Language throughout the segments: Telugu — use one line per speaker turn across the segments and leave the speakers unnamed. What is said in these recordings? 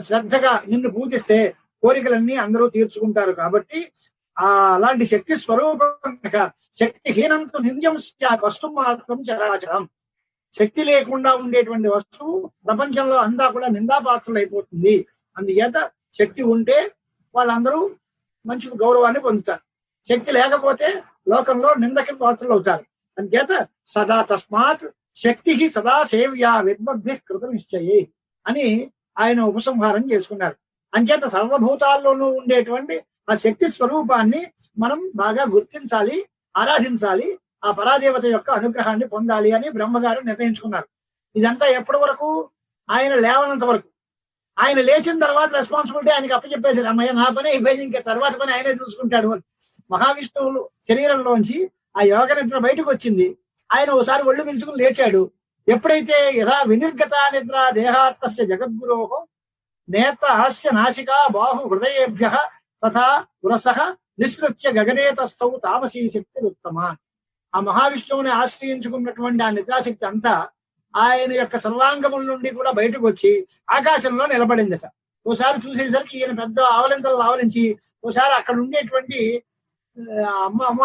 శ్రద్ధగా నిన్ను పూజిస్తే కోరికలన్నీ అందరూ తీర్చుకుంటారు. కాబట్టి అలాంటి శక్తి స్వరూపం శక్తిహీనంతో నింద్యం వస్తు మాత్రం చరాచరం. శక్తి లేకుండా ఉండేటువంటి వస్తువు ప్రపంచంలో అంతా కూడా నిందాపాత్రులు అయిపోతుంది. అందుచేత శక్తి ఉంటే వాళ్ళందరూ మంచి గౌరవాన్ని పొందుతారు. శక్తి లేకపోతే లోకంలో నిందకి పాత్రలు అవుతారు. అందుచేత సదా తస్మాత్ శక్తి సదా సేవ్యా విద్మద్భి కృత నిశ్చయే అని ఆయన ఉపసంహారం చేసుకున్నారు. అంచేత సర్వభూతాల్లోనూ ఉండేటువంటి ఆ శక్తి స్వరూపాన్ని మనం బాగా గుర్తించాలి, ఆరాధించాలి, ఆ పరాదేవత యొక్క అనుగ్రహాన్ని పొందాలి అని బ్రహ్మగారు నిర్ణయించుకున్నారు. ఇదంతా ఎప్పటి వరకు? ఆయన లేవనంత వరకు. ఆయన లేచిన తర్వాత రెస్పాన్సిబిలిటీ ఆయనకి అప్పచెప్పేశారు. అమ్మయ్య నా పని అయిపోయింది, ఇంకా తర్వాత పని ఆయనే చూసుకుంటాడు అని. మహావిష్ణువులు శరీరంలోంచి ఆ యోగ నిద్ర బయటకు వచ్చింది. ఆయన ఓసారి ఒళ్ళు విరుచుకుని లేచాడు. ఎప్పుడైతే యథా వినిర్గత నిద్ర దేహాత్తస్య జగద్గురోహో నేత్ర హాస్య నాసికా బాహు హృదయేభ్య తథా పురసః నిస్సృత్య గగనేతస్థౌ తామసీ శక్తి ఉత్తమ. ఆ మహావిష్ణువుని ఆశ్రయించుకున్నటువంటి ఆ నిద్రాశక్తి అంతా ఆయన యొక్క సర్వాంగముల నుండి కూడా బయటకు వచ్చి ఆకాశంలో నిలబడిందట. ఓసారి చూసేసరికి ఈయన పెద్ద ఆవలింతలు ఆవలించి ఓసారి అక్కడ ఉండేటువంటి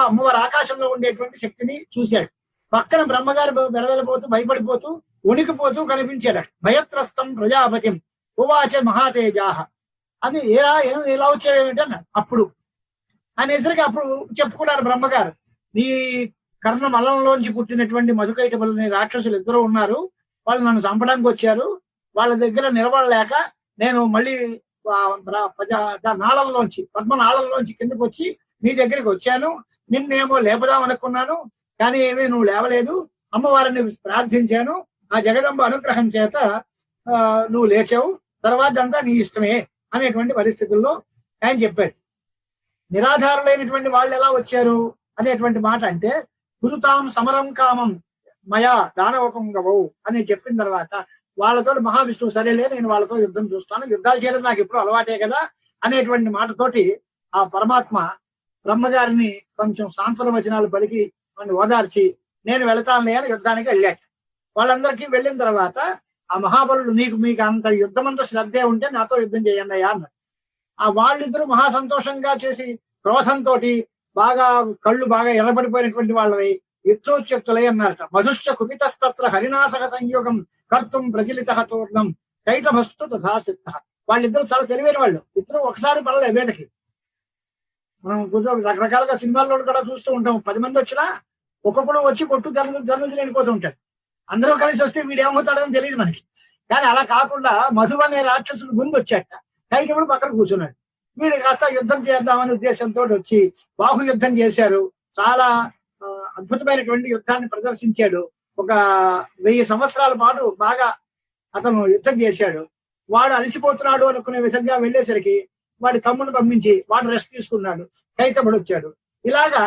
అమ్మవారు ఆకాశంలో ఉండేటువంటి శక్తిని చూశాడు. పక్కన బ్రహ్మగారు వెలవెలపోతూ భయపడిపోతూ వణికిపోతూ కనిపించాడు. భయత్రస్తం ప్రజాపతిం ఉవాచ మహాతేజాహ అని ఎలా వచ్చావేమిటి అన్నాడు. అప్పుడు అనేసరికి అప్పుడు చెప్పుకున్నారు బ్రహ్మగారు, నీ కర్ణ మలంలోంచి పుట్టినటువంటి మధుకైటబులని రాక్షసులు ఇద్దరు ఉన్నారు, వాళ్ళు నన్ను చంపడానికి వచ్చారు. వాళ్ళ దగ్గర నిలబడలేక నేను మళ్ళీ నాళంలోంచి పద్మనాళంలోంచి కిందకు వచ్చి నీ దగ్గరికి వచ్చాను. నిన్నేమో లేపదాం అనుకున్నాను, కానీ ఏమీ నువ్వు లేవలేదు. అమ్మవారిని ప్రార్థించాను, ఆ జగదంబ అనుగ్రహం చేత నువ్వు లేచావు, తర్వాత అంతా నీ ఇష్టమే అనేటువంటి పరిస్థితుల్లో ఆయన చెప్పాడు. నిరాధారులైనటువంటి వాళ్ళు ఎలా వచ్చారు అనేటువంటి మాట అంటే, కురుతాం సమరం కామం మయా దానవపంగవౌ అని చెప్పిన తర్వాత వాళ్ళతో మహావిష్ణువు సరేలే నేను వాళ్ళతో యుద్ధం చూస్తాను, యుద్ధాలు చేయడం నాకు ఎప్పుడు అలవాటే కదా అనేటువంటి మాటతోటి ఆ పరమాత్మ బ్రహ్మగారిని కొంచెం సాంత్వన వచనాలు పలికి వాడిని ఓదార్చి నేను వెళతానులే అని యుద్ధానికి వెళ్ళాడు. వాళ్ళందరికీ వెళ్ళిన తర్వాత ఆ మహాబలుడు మీకు అంత యుద్ధం అంతా శ్రద్ధే ఉంటే నాతో యుద్ధం చేయండి అయ్యా అన్నాడు. ఆ వాళ్ళిద్దరూ మహా సంతోషంగా చేసి క్రోధంతో బాగా కళ్ళు బాగా ఎర్రబడిపోయినటువంటి వాళ్ళవి యుద్ధోచ్యుక్తులై అన్నారట. మధుశ్చ కుపితస్తత్ర హరినాశక సంయోగం కర్తం ప్రజలిత తోర్ణం కైటభస్తు తథా సిద్ధ. వాళ్ళిద్దరూ చాలా తెలివైన వాళ్ళు. ఇద్దరు ఒకసారి పడలే వేటకి. మనం కొంచెం రకరకాలుగా సినిమాల్లో కూడా చూస్తూ ఉంటాం. 10 మంది వచ్చినా ఒక్కొక్కడు వచ్చి కొట్టు ధనుజులు వెళ్ళిపోతూ ఉంటాడు. అందరూ కలిసి వస్తే వీడు ఏమవుతాడని తెలియదు మనకి. కానీ అలా కాకుండా మధు అనే రాక్షసుడు ముందు వచ్చాట, కైటవుడు పక్కన కూర్చున్నాడు. వీడు కాస్త యుద్ధం చేద్దామనే ఉద్దేశంతో వచ్చి బాహు యుద్ధం చేశారు. చాలా అద్భుతమైనటువంటి యుద్ధాన్ని ప్రదర్శించాడు. ఒక 1000 సంవత్సరాల పాటు బాగా అతను యుద్ధం చేశాడు. వాడు అలసిపోతున్నాడు అనుకునే విధంగా వెళ్ళేసరికి వాడి తమ్ముడిని పంపించి వాడు రెస్ట్ తీసుకున్నాడు. కైటవుడు వచ్చాడు. ఇలాగా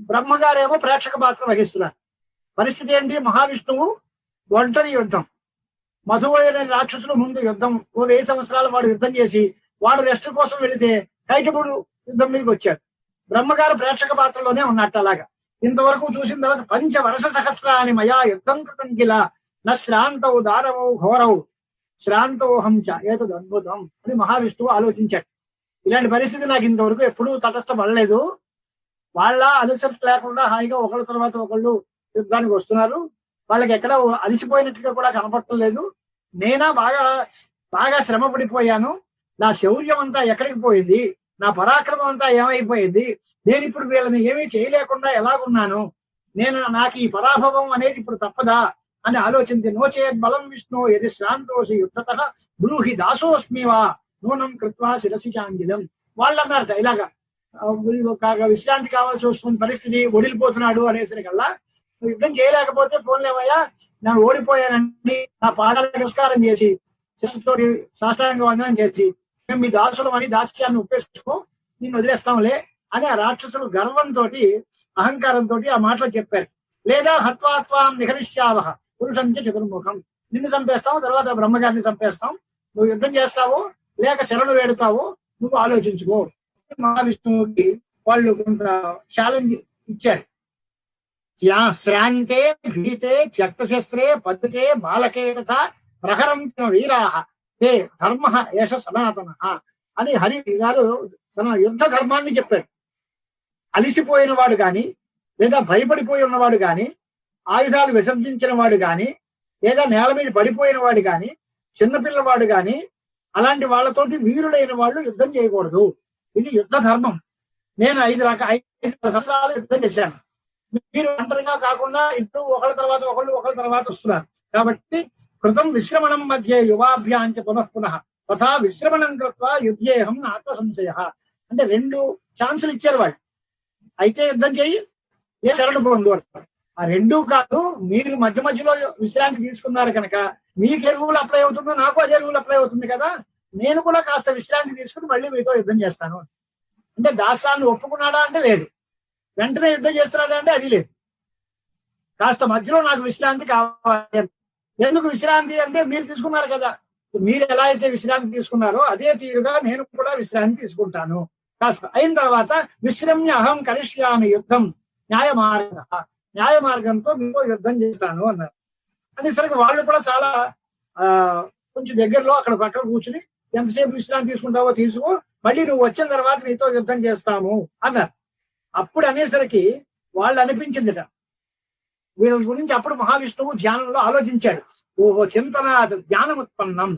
బ్రహ్మగారేమో ప్రేక్షక పాత్ర వహిస్తున్నారు. పరిస్థితి ఏంటి? మహావిష్ణువు ఒంటరి యుద్ధం, మధువు అనే రాక్షసులు ముందు యుద్ధం, 1000 సంవత్సరాలు వాడు యుద్ధం చేసి వాడు రెస్ట్ కోసం వెళితే కైటవుడు యుద్ధం మీదకి వచ్చాడు. బ్రహ్మగారు ప్రేక్షక పాత్రలోనే ఉన్నట్టు. అలాగా ఇంతవరకు చూసిన తర్వాత 5 వర్ష సహస్రాన్ని మయా యుద్ధం కృతం కిల న శ్రాంతవు దారవౌ ఘోరవు శ్రాంతవు హంచ ఏతద్ అద్భుతం అని మహావిష్ణువు ఆలోచించాడు. ఇలాంటి పరిస్థితి నాకు ఇంతవరకు ఎప్పుడూ తటస్థపడలేదు. వాళ్ళ అలసట లేకుండా హాయిగా ఒకళ్ళ తర్వాత ఒకళ్ళు యుద్ధానికి వస్తున్నారు. వాళ్ళకి ఎక్కడ అలిసిపోయినట్టుగా కూడా కనపడలేదు. నేనా బాగా శ్రమ పడిపోయాను. నా శౌర్యం అంతా ఎక్కడికి పోయింది, నా పరాక్రమం అంతా ఏమైపోయింది, నేను ఇప్పుడు వీళ్ళని ఏమీ చేయలేకుండా ఎలాగున్నాను, నాకు ఈ పరాభవం అనేది ఇప్పుడు తప్పదా అని ఆలోచించి నోచేద్ బలం విష్ణు యది శ్రాంతోసి యుద్ధత బ్రూహి దాసోస్మివా నూనం కృత్వా శిరసి చాంగిలం. వాళ్ళు అన్నారట ఇలాగా విశ్రాంతి కావాల్సి వస్తున్న పరిస్థితి, ఒడిలిపోతున్నాడు అనేసరికల్లా యుద్ధం చేయలేకపోతే పోన్లేమయ్యా నేను ఓడిపోయానండి, నా పాదాలకు నమస్కారం చేసి శిరస్సుతోటి సాష్టాంగ వందనం చేసి మేము మీ దాసులం అని దాస్యాన్ని ఉపేసుకో నిన్ను వదిలేస్తాంలే అని ఆ రాక్షసులు గర్వంతో అహంకారంతో ఆ మాటలు చెప్పారు. లేదా హత్వాత్వాం నిహరిష్యావహ పురుషంచ చతుర్ముఖం, నిన్ను చంపేస్తాం, తర్వాత బ్రహ్మగారిని చంపేస్తాం, నువ్వు యుద్ధం చేస్తావు లేక శరణు వేడుతావు, నువ్వు ఆలోచించుకో. మహావిష్ణువుకి వాళ్ళు కొంత ఛాలెంజ్ ఇచ్చారు. శ్రాంతే భీతే త్యక్తశస్త్రే పద్ధతే బాలకే తథా ప్రహరంత వీరాః ఏ ధర్మ ఏష సనాతన అని హరి గారు తన యుద్ధ ధర్మాన్ని చెప్పాడు. అలిసిపోయిన వాడు గాని, లేదా భయపడిపోయి ఉన్నవాడు గాని, ఆయుధాలు విసర్జించిన వాడు గాని, లేదా నేల మీద పడిపోయిన వాడు గాని, చిన్నపిల్లవాడు గాని, అలాంటి వాళ్ళతోటి వీరులైన వాళ్ళు యుద్ధం చేయకూడదు. ఇది యుద్ధ ధర్మం. నేను 5 సంవత్సరాలు యుద్ధం చేశాను. మీరు ఒంటరిగా కాకుండా ఇద్దరు ఒకళ్ళ తర్వాత వస్తున్నారు. కాబట్టి కృతం విశ్రమణం మధ్య యువాభ్యాంచ పునః తథా విశ్రమణం కృత్వా యుద్ధేహం ఆత్మ సంశయ. అంటే 2 ఛాన్సులు ఇచ్చారు వాళ్ళు. అయితే యుద్ధం చేయి, ఏ శరణు పొందు. ఆ 2 కాదు, మీరు మధ్య మధ్యలో విశ్రాంతి తీసుకున్నారు కనుక మీకు ఎరువులు అప్లై అవుతుందో నాకు అదే ఎరువులు అప్లై అవుతుంది కదా, నేను కూడా కాస్త విశ్రాంతి తీసుకుని మళ్ళీ మీతో యుద్ధం చేస్తాను. అంటే దాస్యాన్ని ఒప్పుకున్నాడా అంటే లేదు, వెంటనే యుద్ధం చేస్తున్నాడా అంటే అది లేదు. కాస్త మధ్యలో నాకు విశ్రాంతి కావాలి. ఎందుకు విశ్రాంతి అంటే మీరు తీసుకున్నారు కదా, మీరు ఎలా అయితే విశ్రాంతి తీసుకున్నారో అదే తీరుగా నేను కూడా విశ్రాంతి తీసుకుంటాను. కాస్త అయిన తర్వాత విశ్రమ్య అహం కరిష్యామి యుద్ధం న్యాయ మార్గంతో మీతో యుద్ధం చేస్తాను అన్నారు. అనేసరికి వాళ్ళు కూడా చాలా కొంచెం దగ్గరలో అక్కడ పక్కన కూర్చుని ఎంతసేపు విశ్రాంతి తీసుకుంటావో తీసుకో, మళ్ళీ నువ్వు వచ్చిన తర్వాత నీతో యుద్ధం చేస్తాము అన్నారు. అప్పుడు అనేసరికి వాళ్ళు అనిపించిందిట వీళ్ళ గురించి. అప్పుడు మహావిష్ణువు ధ్యానంలో ఆలోచించాడు. ఓహో చింతన జ్ఞానం ఉత్పన్నం.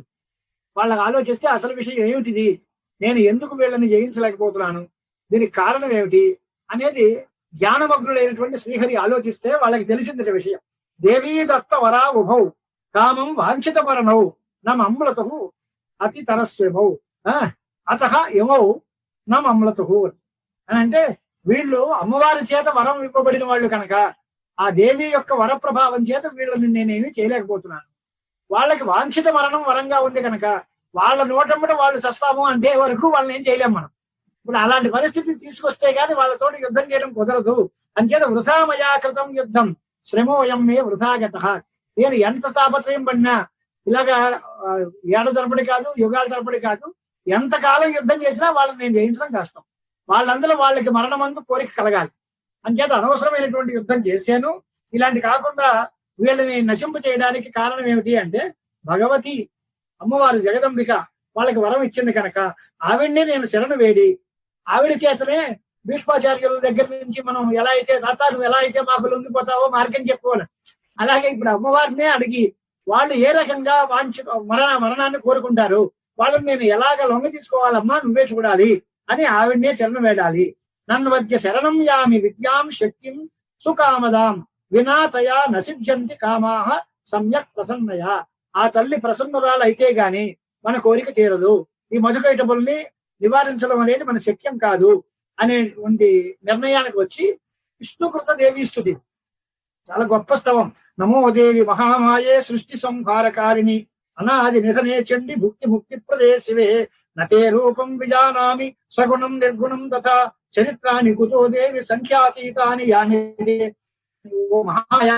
వాళ్ళకి ఆలోచిస్తే అసలు విషయం ఏమిటిది, నేను ఎందుకు వీళ్ళని జయించలేకపోతున్నాను, దీనికి కారణం ఏమిటి అనేది ధ్యానమగ్నుడైనటువంటి శ్రీహరి ఆలోచిస్తే వాళ్ళకి తెలిసిందట విషయం. దేవీ దత్త వరా ఉభౌ కామం వాంఛిత పరణౌ నమ్లతు అతి తరస్వమౌ అత యమౌ నమ్లతు అని. అంటే వీళ్ళు అమ్మవారి చేత వరం ఇవ్వబడిన వాళ్ళు కనుక ఆ దేవి యొక్క వర ప్రభావం చేత వీళ్ళని నేనేమి చేయలేకపోతున్నాను. వాళ్ళకి వాంఛిత మరణం వరంగా ఉంది కనుక వాళ్ళ నోటమ్మట వాళ్ళు చస్తాము అంటే వరకు వాళ్ళని ఏం చేయలేం మనం. ఇప్పుడు అలాంటి పరిస్థితి తీసుకొస్తే గాని వాళ్ళతోటి యుద్ధం చేయడం కుదరదు. అంచేత వృథామయా కృతం యుద్ధం శ్రమోయం మే వృథాగత. నేను ఎంత తాపత్రయం పడినా ఇలాగా ఏళ్ళ తరబడి కాదు, యుగాల తరబడి కాదు, ఎంతకాలం యుద్ధం చేసినా వాళ్ళని నేను జయించడం కష్టం. వాళ్ళందరూ వాళ్ళకి మరణమందు కోరిక కలగాలి. అంచేత అనవసరమైనటువంటి యుద్ధం చేశాను. ఇలాంటి కాకుండా వీళ్ళని నశింప చేయడానికి కారణం ఏమిటి అంటే భగవతి అమ్మవారు జగదంబిక వాళ్ళకి వరం ఇచ్చింది కనుక ఆవిడ్ని నేను శరణు వేడి ఆవిడ చేతనే భీష్మాచార్యుల దగ్గర నుంచి మనం ఎలా అయితే తాత నువ్వు ఎలా అయితే మాకు లొంగిపోతావో మార్గం చెప్పుకోవాలి, అలాగే ఇప్పుడు అమ్మవారినే అడిగి వాళ్ళు ఏ రకంగా మరణాన్ని కోరుకుంటారు, వాళ్ళని నేను ఎలాగ లొంగ తీసుకోవాలమ్మా నువ్వే చూడాలి అని ఆవిడ్నే శరణు వేడాలి. నన్ను మధ్య శరణం యామి విద్యాం శక్తిం సుకామదాం వినాతయా నసిద్ధ్యంతి కామాహ సమ్యక్ ప్రసన్నయా. ఆ తల్లి ప్రసన్నురాలు అయితే గాని మన కోరిక చేరదు. ఈ మధుకైటపుల్ని నివారించడం అనేది మన శక్యం కాదు అనేటువంటి నిర్ణయానికి వచ్చి విష్ణుకృత దేవీ స్తుతి చాలా గొప్ప స్తవం. నమో దేవి మహామాయే సృష్టి సంహారకారిణి అనాది నిధనే చండి భుక్తి ముక్తి ప్రదేశివే నతే రూపం విజానామి సగుణం నిర్గుణం తథా చరిత్రాన్ని కుతో దేవి సంఖ్యాతీతాని యాని. ఓ మహాయా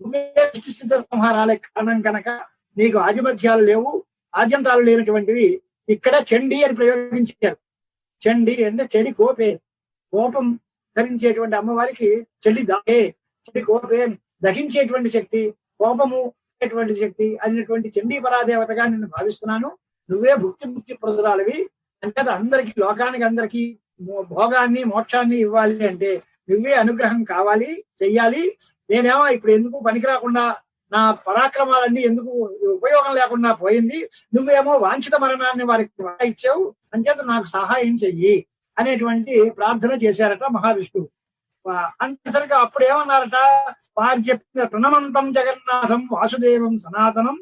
నువ్వే సృష్టి స్థితి సంహారాలే కారణం కనుక నీకు ఆధిపత్యాలు లేవు, ఆద్యంతాలు లేనటువంటివి. ఇక్కడ చండి అని ప్రయోగించారు. చండి అంటే చెడి కోపే, కోపం ధరించేటువంటి అమ్మవారికి చెడి కోపే దహించేటువంటి శక్తి, కోపము అనేటువంటి శక్తి అనేటువంటి చండీ పరాదేవతగా నిన్ను భావిస్తున్నాను. నువ్వే భుక్తి ప్రదురాలవి. అంటే అందరికి లోకానికి అందరికి భోగాన్ని మోక్షాన్ని ఇవ్వాలి అంటే నువ్వే అనుగ్రహం కావాలి చెయ్యాలి. నేనేమో ఇప్పుడు ఎందుకు పనికి రాకుండా నా పరాక్రమాలన్నీ ఎందుకు ఉపయోగం లేకుండా పోయింది, నువ్వేమో వాంఛిత మరణాన్ని వారికి ఇచ్చావు, అంచేత నాకు సహాయం చెయ్యి అనేటువంటి ప్రార్థన చేశారట మహావిష్ణువు. అంతసరిగా అప్పుడు ఏమన్నారట, వారు చెప్పిన ప్రణమంతం జగన్నాథం వాసుదేవం సనాతనం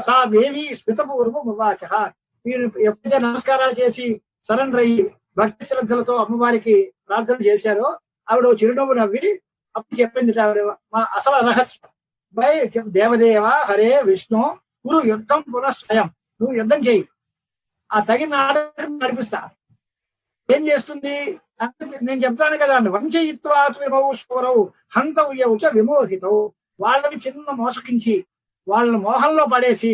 సా దేవి స్మితపూర్వం ఉవాచ. వీరు ఎప్పుడైతే నమస్కారాలు చేసి సరెండర్ అయ్యి భక్తి శ్రద్ధలతో అమ్మవారికి ప్రార్థన చేశారో ఆవిడ చిరునవ్వు నవ్వి అప్పుడు చెప్పింది ఆవిడ మా అసలు రహస్యం. బై దేవదేవ హరే విష్ణు గురు యుద్ధం పునఃస్వయం, నువ్వు యుద్ధం చేయి, ఆ తగిన నడిపిస్తా. ఏం చేస్తుంది నేను చెప్తాను కదా, వంచయిత్వారవు హంతవ్యవు చ విమోహితవు. వాళ్ళని చిన్న మోసకించి వాళ్ళని మోహంలో పడేసి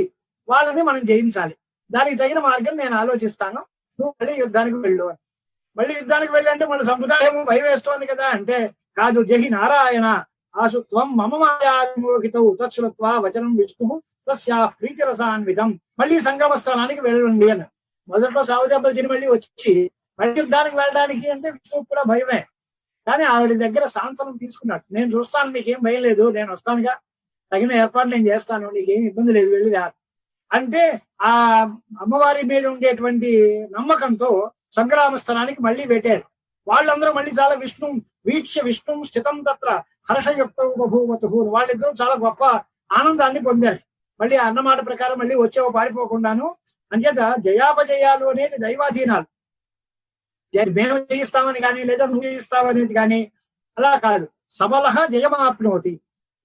వాళ్ళని మనం జయించాలి. దానికి తగిన మార్గం నేను ఆలోచిస్తాను, నువ్వు మళ్ళీ యుద్ధానికి వెళ్ళు అని. మళ్ళీ యుద్ధానికి వెళ్ళంటే మన సముదాయం భయం వేస్తోంది కదా అంటే కాదు. జహి నారాయణ ఆసు త్వం మమ మాయా విమోహితవు తత్సులత్వా వచనం విష్ణు తస్యా ప్రీతిరసాన్వితం, మళ్ళీ సంగమ స్థానానికి వెళ్ళండి అని. మొదట్లో సాగు దెబ్బలు తిని మళ్ళీ వచ్చి మళ్ళీ యుద్ధానికి వెళ్ళడానికి అంటే విష్ణువు కూడా భయమే. కానీ ఆవిడ దగ్గర సాంత్వనం తీసుకున్నాడు. నేను చూస్తాను, నీకేం భయం లేదు, నేను వస్తానుగా, తగిన ఏర్పాటు నేను చేస్తాను, నీకేం ఇబ్బంది లేదు, వెళ్ళి అంటే ఆ అమ్మవారి మీద ఉండేటువంటి నమ్మకంతో సంగ్రామ స్థలానికి మళ్ళీ పెట్టారు. వాళ్ళందరూ మళ్ళీ చాలా వీక్ష్య విష్ణు స్థితం తత్ర హర్షయుక్త బభూవతు, వాళ్ళిద్దరూ చాలా గొప్ప ఆనందాన్ని పొందారు. మళ్ళీ అన్నమాట ప్రకారం మళ్ళీ వచ్చేవో పారిపోకుండాను. అంచేత జయాపజయాలు అనేది దైవాధీనాలు. మేము జయిస్తామని కానీ లేదా నువ్వు జయిస్తావనేది కానీ అలా కాదు. సబల జయమాప్నోతి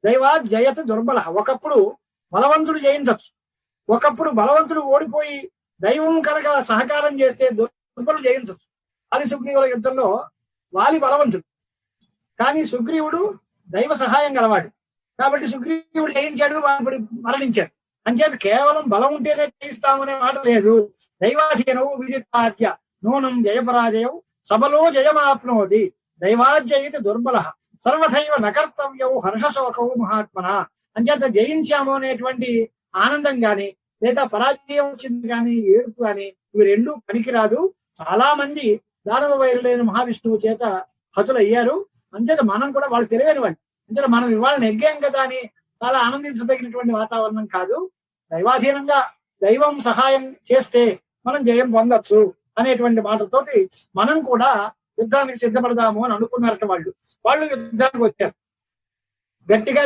దైవాత్ జయత్ దుర్బల. ఒకప్పుడు బలవంతుడు జయించచ్చు, ఒకప్పుడు బలవంతుడు ఓడిపోయి దైవం కనుక సహకారం చేస్తే దుర్బలుడు జయించచ్చు. వాలి సుగ్రీవుల యుద్ధంలో వాలి బలవంతుడు, కానీ సుగ్రీవుడు దైవ సహాయం గలవాడు కాబట్టి సుగ్రీవుడు జయించాడు, వాడు మరణించాడు. అంచేత కేవలం బలం ఉంటేనే జయిస్తామనే మాట లేదు. దైవాధీనవు విదితాద్య నూనం జయపరాజయం సబలో జయమాప్నోతి దైవాజయిత దుర్బల సర్వథైవ నకర్తవ్యవు హర్షశోకవు మహాత్మన. అంచేత జయించాము అనేటువంటి ఆనందం గాని లేదా పరాజయం వచ్చింది కానీ ఏడుపు కానీ ఇవి రెండూ పనికిరాదు. చాలా మంది దానవ వైరులైన మహావిష్ణువు చేత హతులయ్యారు. అంచేత మనం కూడా వాళ్ళు తెలియని వాళ్ళు, అంచేత మనం ఇవాళ నెగ్గాం కదా అని చాలా ఆనందించదగినటువంటి వాతావరణం కాదు. దైవాధీనంగా దైవం సహాయం చేస్తే మనం జయం పొందొచ్చు అనేటువంటి మాటతోటి మనం కూడా యుద్ధానికి సిద్ధపడదాము అని అనుకున్నారట. వాళ్ళు యుద్ధానికి వచ్చారు. గట్టిగా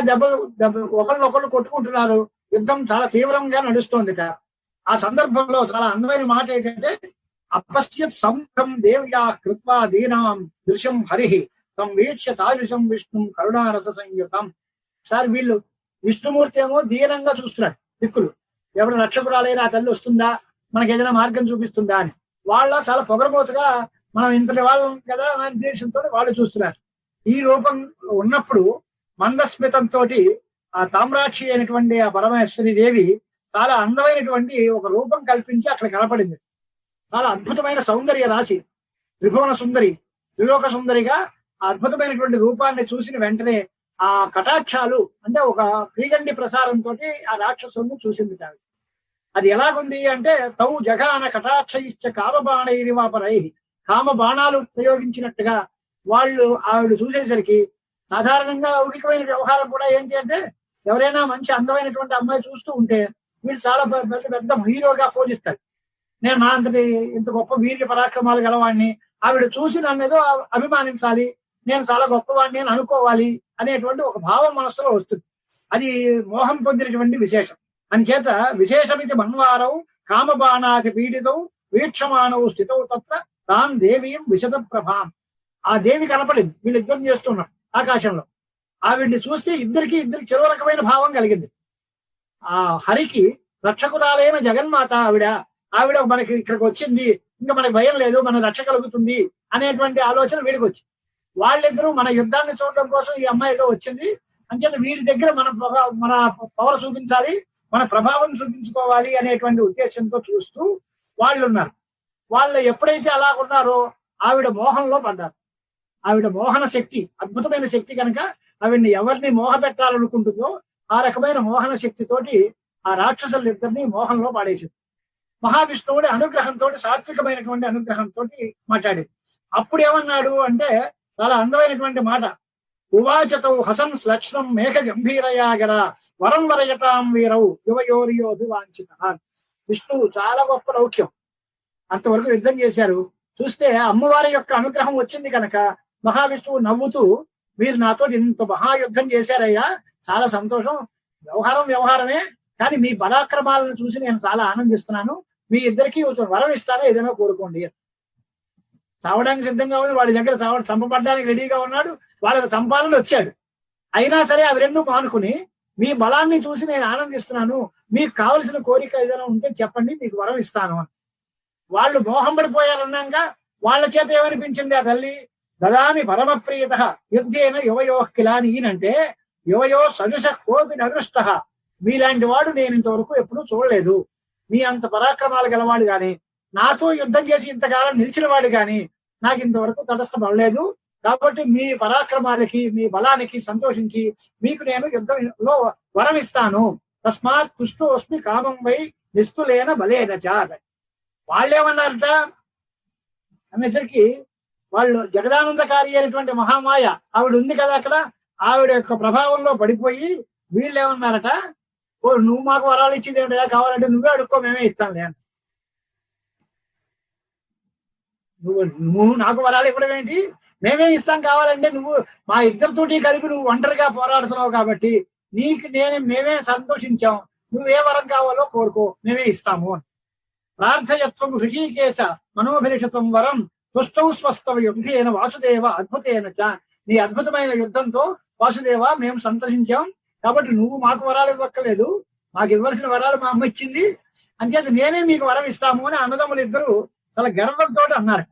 ఒకళ్ళొకళ్ళు కొట్టుకుంటున్నారు. యుద్ధం చాలా తీవ్రంగా నడుస్తోందిట. ఆ సందర్భంలో చాలా అందమైన మాట ఏంటంటే అపశ్యత్ సముఖం దేవ్యా కృత్వా దీనాం దృశ్యం హరిహి తం వీక్ష్య తాదృశం విష్ణు కరుణారస సంయుతం. సార్ వీళ్ళు విష్ణుమూర్తి ఏమో దీనంగా చూస్తున్నాడు దిక్కులు, ఎవరు రక్షకురాలైనా ఆ తల్లి వస్తుందా, మనకి ఏదైనా మార్గం చూపిస్తుందా అని. వాళ్ళ చాలా పొగరబోతుగా మనం ఇంతటి వాళ్ళం కదా అనే ఉద్దేశంతో వాళ్ళు చూస్తున్నారు. ఈ రూపం ఉన్నప్పుడు మందస్మితంతో ఆ తామ్రాక్షి అయినటువంటి ఆ పరమేశ్వరి దేవి చాలా అందమైనటువంటి ఒక రూపం కల్పించి అక్కడ కనపడింది. చాలా అద్భుతమైన సౌందర్య రాశి, త్రిభువన సుందరి, త్రిలోక సుందరిగా ఆ అద్భుతమైనటువంటి రూపాన్ని చూసిన వెంటనే ఆ కటాక్షాలు అంటే ఒక క్రీగండి ప్రసారంతో ఆ రాక్షసుని చూసింది. అది ఎలాగుంది అంటే తౌ జఘాన కటాక్షయిశ్చ కామబాణైరివాపరై, కామ బాణాలు ప్రయోగించినట్టుగా వాళ్ళు ఆవిడ చూసేసరికి సాధారణంగా లౌకికమైన వ్యవహారం కూడా ఏంటి అంటే ఎవరైనా మంచి అందమైనటువంటి అమ్మాయి చూస్తూ ఉంటే వీళ్ళు చాలా పెద్ద పెద్ద హీరోగా పూజిస్తాడు. నేను నా అంతటి ఇంత గొప్ప వీర్య పరాక్రమాలు గలవాడిని, ఆవిడ చూసి నన్ను ఏదో అభిమానించాలి, నేను చాలా గొప్పవాడిని అని అనుకోవాలి అనేటువంటి ఒక భావం మనసులో వస్తుంది. అది మోహం పొందినటువంటి విశేషం. అంచేత విశేషమితి మన్వారవు కామబాణాది పీడితౌ వీక్షమానవు స్థితౌ తత్ర తాం దేవీం విశద ప్రభాం. ఆ దేవి కనపడింది, వీళ్ళిద్దరు చేస్తున్నారు ఆకాశంలో. ఆవిడ్ని చూస్తే ఇద్దరికి చెరో రకమైన భావం కలిగింది. ఆ హరికి రక్షకురాలైన జగన్మాత ఆవిడ మనకి ఇక్కడికి వచ్చింది, ఇంకా మనకి భయం లేదు, మన రక్ష కలుగుతుంది అనేటువంటి ఆలోచన వీడికి వచ్చింది. వాళ్ళిద్దరూ మన యుద్ధాన్ని చూడడం కోసం ఈ అమ్మాయి ఏదో వచ్చింది, అంచేత వీడి దగ్గర మన పవర్ చూపించాలి, మన ప్రభావం చూపించుకోవాలి అనేటువంటి ఉద్దేశంతో చూస్తూ వాళ్ళు ఉన్నారు. వాళ్ళు ఎప్పుడైతే అలా ఉన్నారో ఆవిడ మోహంలో పడ్డారు. ఆవిడ మోహన శక్తి అద్భుతమైన శక్తి కనుక ఆవిడ్ని ఎవరిని మోహ పెట్టాలనుకుంటుందో ఆ రకమైన మోహన శక్తితోటి ఆ రాక్షసులిద్దరిని మోహంలో పాడేసింది. మహావిష్ణువుడి అనుగ్రహంతో, సాత్వికమైనటువంటి అనుగ్రహంతో మాట్లాడేది. అప్పుడు ఏమన్నాడు అంటే చాలా అందమైనటువంటి మాట, ఉవాచతౌ హసన్ శ్లక్ష్ణం మేఘ గంభీరయాగర వరం వరయటాం వీరవు యువయోరియోభివాంఛిత. విష్ణువు చాలా గొప్ప లౌక్యం, అంతవరకు యుద్ధం చేశారు. చూస్తే అమ్మవారి యొక్క అనుగ్రహం వచ్చింది కనుక మహావిష్ణువు నవ్వుతూ మీరు నాతో ఇంత మహాయుద్ధం చేశారయ్యా, చాలా సంతోషం, వ్యవహారమే, కానీ మీ పరాక్రమాలను చూసి నేను చాలా ఆనందిస్తున్నాను, మీ ఇద్దరికి వరం ఇస్తాను, ఏదైనా కోరుకోండి. చావడానికి సిద్ధంగా ఉంది, వాడి దగ్గర చంపబడ్డానికి రెడీగా ఉన్నాడు, వాళ్ళకి చంపాలని వచ్చాడు. అయినా సరే అవి రెండు మానుకుని మీ బలాన్ని చూసి నేను ఆనందిస్తున్నాను, మీకు కావలసిన కోరిక ఏదైనా ఉంటే చెప్పండి, మీకు వరం ఇస్తాను అని. వాళ్ళు మోహం పడిపోయారన్నాక వాళ్ళ చేత ఏమనిపించింది ఆ తల్లి, దదామి పరమప్రియత యుద్ధేన యువయో కిలాని. ఈయనంటే యువయో సదృశ కోపి నదృష్ట, మీలాంటి వాడు నేను ఇంతవరకు ఎప్పుడూ చూడలేదు, మీ అంత పరాక్రమాలు గలవాడు గాని, నాతో యుద్ధం చేసి ఇంతకాలం నిలిచిన వాడు గాని నాకు ఇంతవరకు తటస్థపడలేదు. కాబట్టి మీ పరాక్రమాలకి మీ బలానికి సంతోషించి మీకు నేను యుద్ధంలో వరం ఇస్తాను, తస్మాత్ తుష్టోస్మి కామం వై నిస్తులేన బలేన చాట. వాళ్ళేమన్నారట అనేసరికి, వాళ్ళు జగదానందకారి అయినటువంటి మహామాయ ఆవిడ ఉంది కదా అక్కడ, ఆవిడ యొక్క ప్రభావంలో పడిపోయి వీళ్ళు ఏమన్నారట, ఓ నువ్వు మాకు వరాలు ఇచ్చింది ఏంటో, కావాలంటే నువ్వే అడుక్కో, మేమే ఇస్తాంలే అని. నువ్వు నాకు వరాలు ఇవ్వడం ఏంటి, మేమే ఇస్తాం, కావాలంటే నువ్వు మా ఇద్దరితోటి కలిపి నువ్వు ఒంటరిగా పోరాడుతున్నావు కాబట్టి మేమే సంతోషించాం, నువ్వే వరం కావాలో కోరుకో, మేమే ఇస్తాము అని. ప్రార్థయత్వం హృషీకేశ మనోభిలషత్వం వరం తుష్టౌ స్వస్థవ యుద్ధేన వాసుదేవ అద్భుతేన చ. నీ అద్భుతమైన యుద్ధంతో వాసుదేవ మేము సంతోషించాం, కాబట్టి నువ్వు మాకు వరాలు ఇవ్వక్కలేదు, మాకు ఇవ్వాల్సిన వరాలు మా అమ్మ ఇచ్చింది, అంచేత నేనే మీకు వరం ఇస్తాము అని అన్నదమ్ములు ఇద్దరు చాలా గర్వంతో అన్నారు.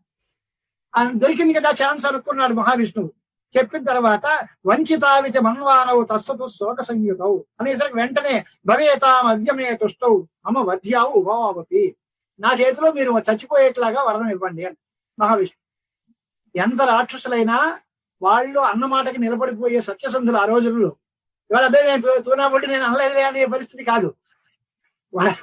దొరికింది కదా ఛాన్స్ అనుకున్నాడు మహావిష్ణువు. చెప్పిన తర్వాత వంచితావిత మన్వానవు తస్తు శోక సంయుతవు అనేసరికి వెంటనే భవేతాం అద్యమే తుష్టవు అమ్మ వధ్యావు ఉభావతి, నా చేతిలో మీరు చచ్చిపోయేట్లాగా వరం ఇవ్వండి అని మహావిష్ణువు. ఎంత రాక్షసులైనా వాళ్ళు అన్నమాటకి నిలబడిపోయే సత్యసంధులు ఆ రోజుల్లో. ఇవాళ అబ్బాయి నేను తూనా పొట్టి నేను అనలేదే అనే పరిస్థితి కాదు.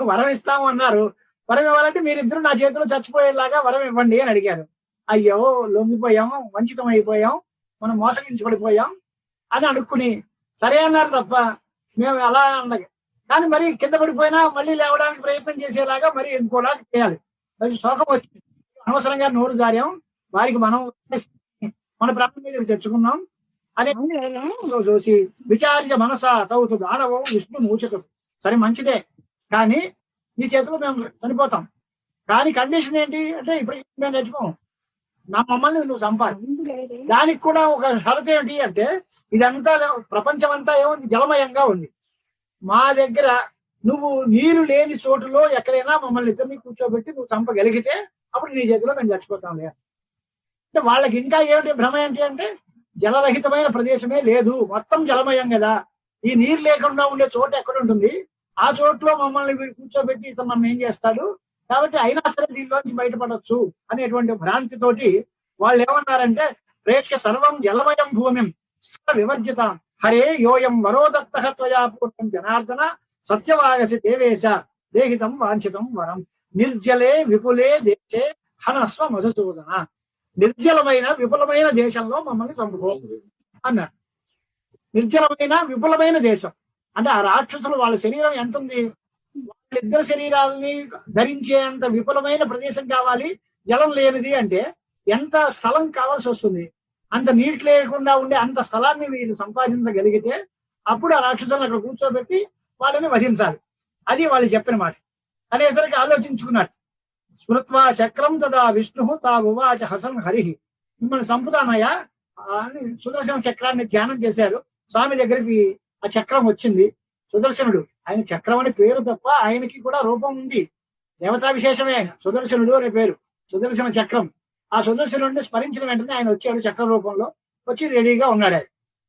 వరం ఇస్తాము అన్నారు, వరం ఇవ్వాలంటే మీరిద్దరు నా చేతిలో చచ్చిపోయేలాగా వరం ఇవ్వండి అని అడిగారు. అయ్యో లొంగిపోయాము, వంచితం అయిపోయాం, మనం మోసగించబడిపోయాం అని అనుకుని సరే అన్నారు తప్ప మేము అలా అన్నది. కానీ మరి కింద పడిపోయినా మళ్ళీ లేవడానికి ప్రయత్నం చేసేలాగా మరి ఇంకోలా చేయాలి. అది శోకం వచ్చింది, అనవసరంగా నోరు జారాం, వారికి మనం మన ప్రాణం మీద తెచ్చుకున్నాం అని చూసి విచార్య మనస తౌతు దానవం విష్ణు మూచకం. సరే మంచిదే, కానీ నీ చేతిలో మేము చనిపోతాం, కానీ కండిషన్ ఏంటి అంటే ఇప్పటికీ మేము తెచ్చుకోం, నా మమ్మల్ని నువ్వు చంపాలి. దానికి కూడా ఒక షరతు ఏంటి అంటే ఇదంతా ప్రపంచం అంతా ఏముంది, జలమయంగా ఉంది, మా దగ్గర నువ్వు నీరు లేని చోటులో ఎక్కడైనా మమ్మల్ని ఇద్దరిని కూర్చోబెట్టి నువ్వు చంపగలిగితే అప్పుడు నీ చేతిలో మేము చచ్చిపోతాం లేదు. అంటే వాళ్ళకి ఇంకా ఏమిటి భ్రమ ఏంటి అంటే జలరహితమైన ప్రదేశమే లేదు, మొత్తం జలమయం కదా, ఈ నీరు లేకుండా ఉండే చోటు ఎక్కడ ఉంటుంది, ఆ చోట్లో మమ్మల్ని కూర్చోబెట్టి ఇతను మనం ఏం చేస్తాడు, కాబట్టి అయినా సరే దీనిలోంచి బయటపడవచ్చు అనేటువంటి భ్రాంతితోటి వాళ్ళు ఏమన్నారంటే ప్రేక్ష సర్వం జలమయం భూమిం వివర్జిత హరే యోయం వరోదత్త త్వయా పూర్వం జనార్దన సత్యవాగసి దేవేశ దేహితం వాంఛితం వరం నిర్జలే విపులే దేశే హనస్వ మధుసూదన. నిర్జలమైన విపులమైన దేశంలో మమ్మల్ని చంపుకో అన్నాడు. నిర్జలమైన విపులమైన దేశం అంటే ఆ రాక్షసులు వాళ్ళ శరీరం ఎంత ఉంది, వాళ్ళిద్దరు శరీరాలని ధరించేంత విపులమైన ప్రదేశం కావాలి. జలం లేనిది అంటే ఎంత స్థలం కావాల్సి వస్తుంది, అంత నీటి లేకుండా ఉండే అంత స్థలాన్ని వీళ్ళు సంపాదించగలిగితే అప్పుడు ఆ రాక్షసులను అక్కడ కూర్చోబెట్టి వాళ్ళని వధించాలి. అది వాళ్ళు చెప్పిన మాట. అనేసరికి ఆలోచించుకున్నాడు. స్మృత్వా చక్రం తదా విష్ణు తా ఉవాచ హసన్ హరి, మిమ్మల్ని చంపుతానయ్యా అని సుదర్శన చక్రాన్ని ధ్యానం చేశారు. స్వామి దగ్గరికి ఆ చక్రం వచ్చింది. సుదర్శనుడు ఆయన చక్రం అని పేరు తప్ప ఆయనకి కూడా రూపం ఉంది, దేవతా విశేషమే ఆయన, సుదర్శనుడు అనే పేరు, సుదర్శన చక్రం. ఆ సుదర్శనుడిని స్మరించిన వెంటనే ఆయన వచ్చాడు చక్ర రూపంలో, వచ్చి రెడీగా ఉన్నాడు.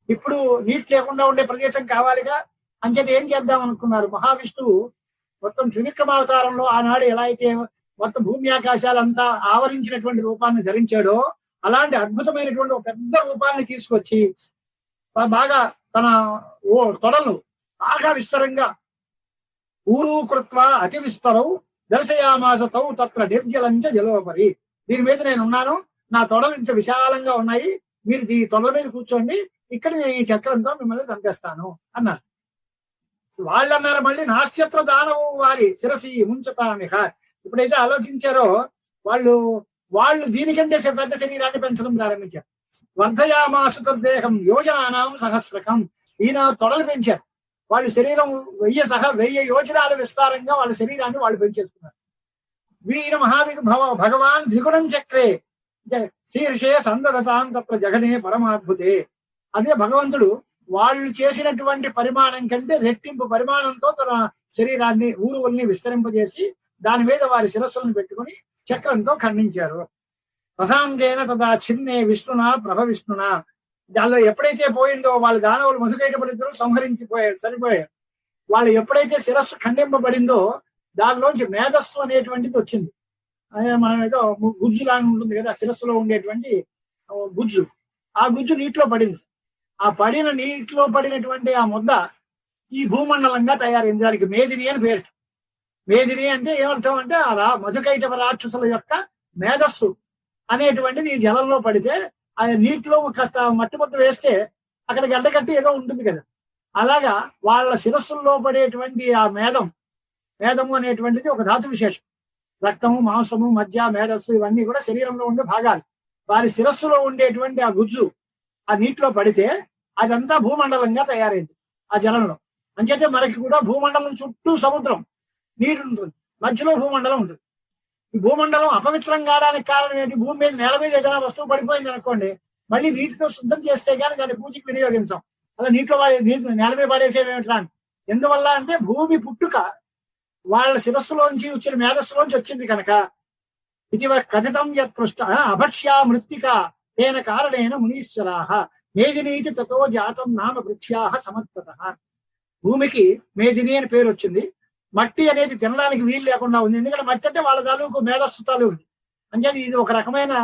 ఇప్పుడు నీటి లేకుండా ఉండే ప్రదేశం కావాలిగా, అంచేత ఏం చేద్దాం అనుకున్నారు మహావిష్ణువు. మొత్తం త్రివిక్రమావతారంలో ఆనాడు ఎలా అయితే మొత్తం భూమి ఆకాశాలంతా ఆవరించినటువంటి రూపాన్ని ధరించాడో అలాంటి అద్భుతమైనటువంటి ఒక పెద్ద రూపాన్ని తీసుకొచ్చి బాగా తన తొడలు బాగా విస్తరంగా ఊరు కృత్వ అతి విస్తరవు దర్శయామాస తౌ తత్ర నిర్జలంచ జలోపరి, దీని మీద నేను ఉన్నాను, నా తొడలు ఇంత విశాలంగా ఉన్నాయి, మీరు ఈ తొడల మీద కూర్చోండి, ఇక్కడ నేను ఈ చక్రంతో మిమ్మల్ని చంపేస్తాను అన్నారు. వాళ్ళు అన్నారు మళ్ళీ నాస్త్యత్ర దానవు వారి శిరసి ముంచతామిహ. ఎప్పుడైతే ఆలోచించారో వాళ్ళు దీనికంటే పెద్ద శరీరాన్ని పెంచడం ప్రారంభించారు. వర్ధయామాసు తద్దేహం యోజనానాం సహస్రకం, ఈయన తొడలు పెంచారు. వాళ్ళ శరీరం 1000 యోజనాలు విస్తారంగా వాళ్ళ శరీరాన్ని వాళ్ళు పెంచేసుకున్నారు. వీర భగవాన్ ద్విగుణం చక్రే శీర్షే సందదతాం తత్ర జగనే పరమాద్భుతే. అదే భగవంతుడు వాళ్ళు చేసినటువంటి పరిమాణం కంటే రెట్టింపు పరిమాణంతో తన శరీరాన్ని ఊరువుల్ని విస్తరింపజేసి దాని మీద వారి శిరస్సులను పెట్టుకుని చక్రంతో ఖండించారు. ప్రధాంగేన తదా చిన్నే విష్ణునా ప్రభ విష్ణునా. దానిలో ఎప్పుడైతే పోయిందో వాళ్ళ దానవులు మధుకైటపడిద్దరూ సంహరించిపోయారు, సరిపోయారు. వాళ్ళు ఎప్పుడైతే శిరస్సు ఖండింపబడిందో దానిలోంచి మేధస్సు అనేటువంటిది వచ్చింది. మనం ఏదో గుజ్జు లాగా ఉంటుంది కదా శిరస్సులో ఉండేటువంటి గుజ్జు, ఆ గుజ్జు నీటిలో పడింది. ఆ నీటిలో పడినటువంటి ఆ ముద్ద ఈ భూమండలంగా తయారైంది. దానికి మేదిని అని పేరు. మేదిని అంటే ఏమర్థం అంటే ఆ మధుకైటవ రాక్షసుల యొక్క మేధస్సు అనేటువంటిది ఈ జలంలో పడితే అది నీటిలో కాస్త మట్టి ముద్ద వేస్తే అక్కడ గడ్డకట్టి ఏదో ఉంటుంది కదా, అలాగా వాళ్ళ శిరస్సుల్లో పడేటువంటి ఆ మేధము అనేటువంటిది ఒక ధాతు విశేషం. రక్తము, మాంసము, మధ్య, మేధస్సు ఇవన్నీ కూడా శరీరంలో ఉండే భాగాలు. వారి శిరస్సులో ఉండేటువంటి ఆ గుజ్జు ఆ నీటిలో పడితే అదంతా భూమండలంగా తయారైంది ఆ జలంలో. అంచేతే మనకి కూడా భూమండలం చుట్టూ సముద్రం, నీరు ఉంటుంది, మధ్యలో భూమండలం ఉంటుంది. ఈ భూమండలం అపవిత్రం కావడానికి కారణం ఏంటి? భూమి మీద నేల మీద ఏదైనా వస్తువు పడిపోయింది అనుకోండి, మళ్ళీ నీటితో శుద్ధం చేస్తే కానీ దాన్ని పూజకి వినియోగించాం. అలా నీటిలో నేల మీద పడేసేవేమిట్రా. ఎందువల్ల అంటే భూమి పుట్టుక వాళ్ళ శిరస్సులోంచి వచ్చిన మేధస్సులోంచి వచ్చింది కనుక. ఇది కథితం యత్ పృష్ట అభక్ష్యా మృత్తిక తేన కారణేన మునీశ్వరాః మేదినీతి తతో జాతం నామ పృథ్యాః సమత్పతః. భూమికి మేదిని అని పేరు వచ్చింది. మట్టి అనేది తినడానికి వీలు లేకుండా ఉంది, ఎందుకంటే మట్టి అంటే వాళ్ళ తాలూకు మేధస్సు తాలూకు. అంచేది ఇది ఒక రకమైన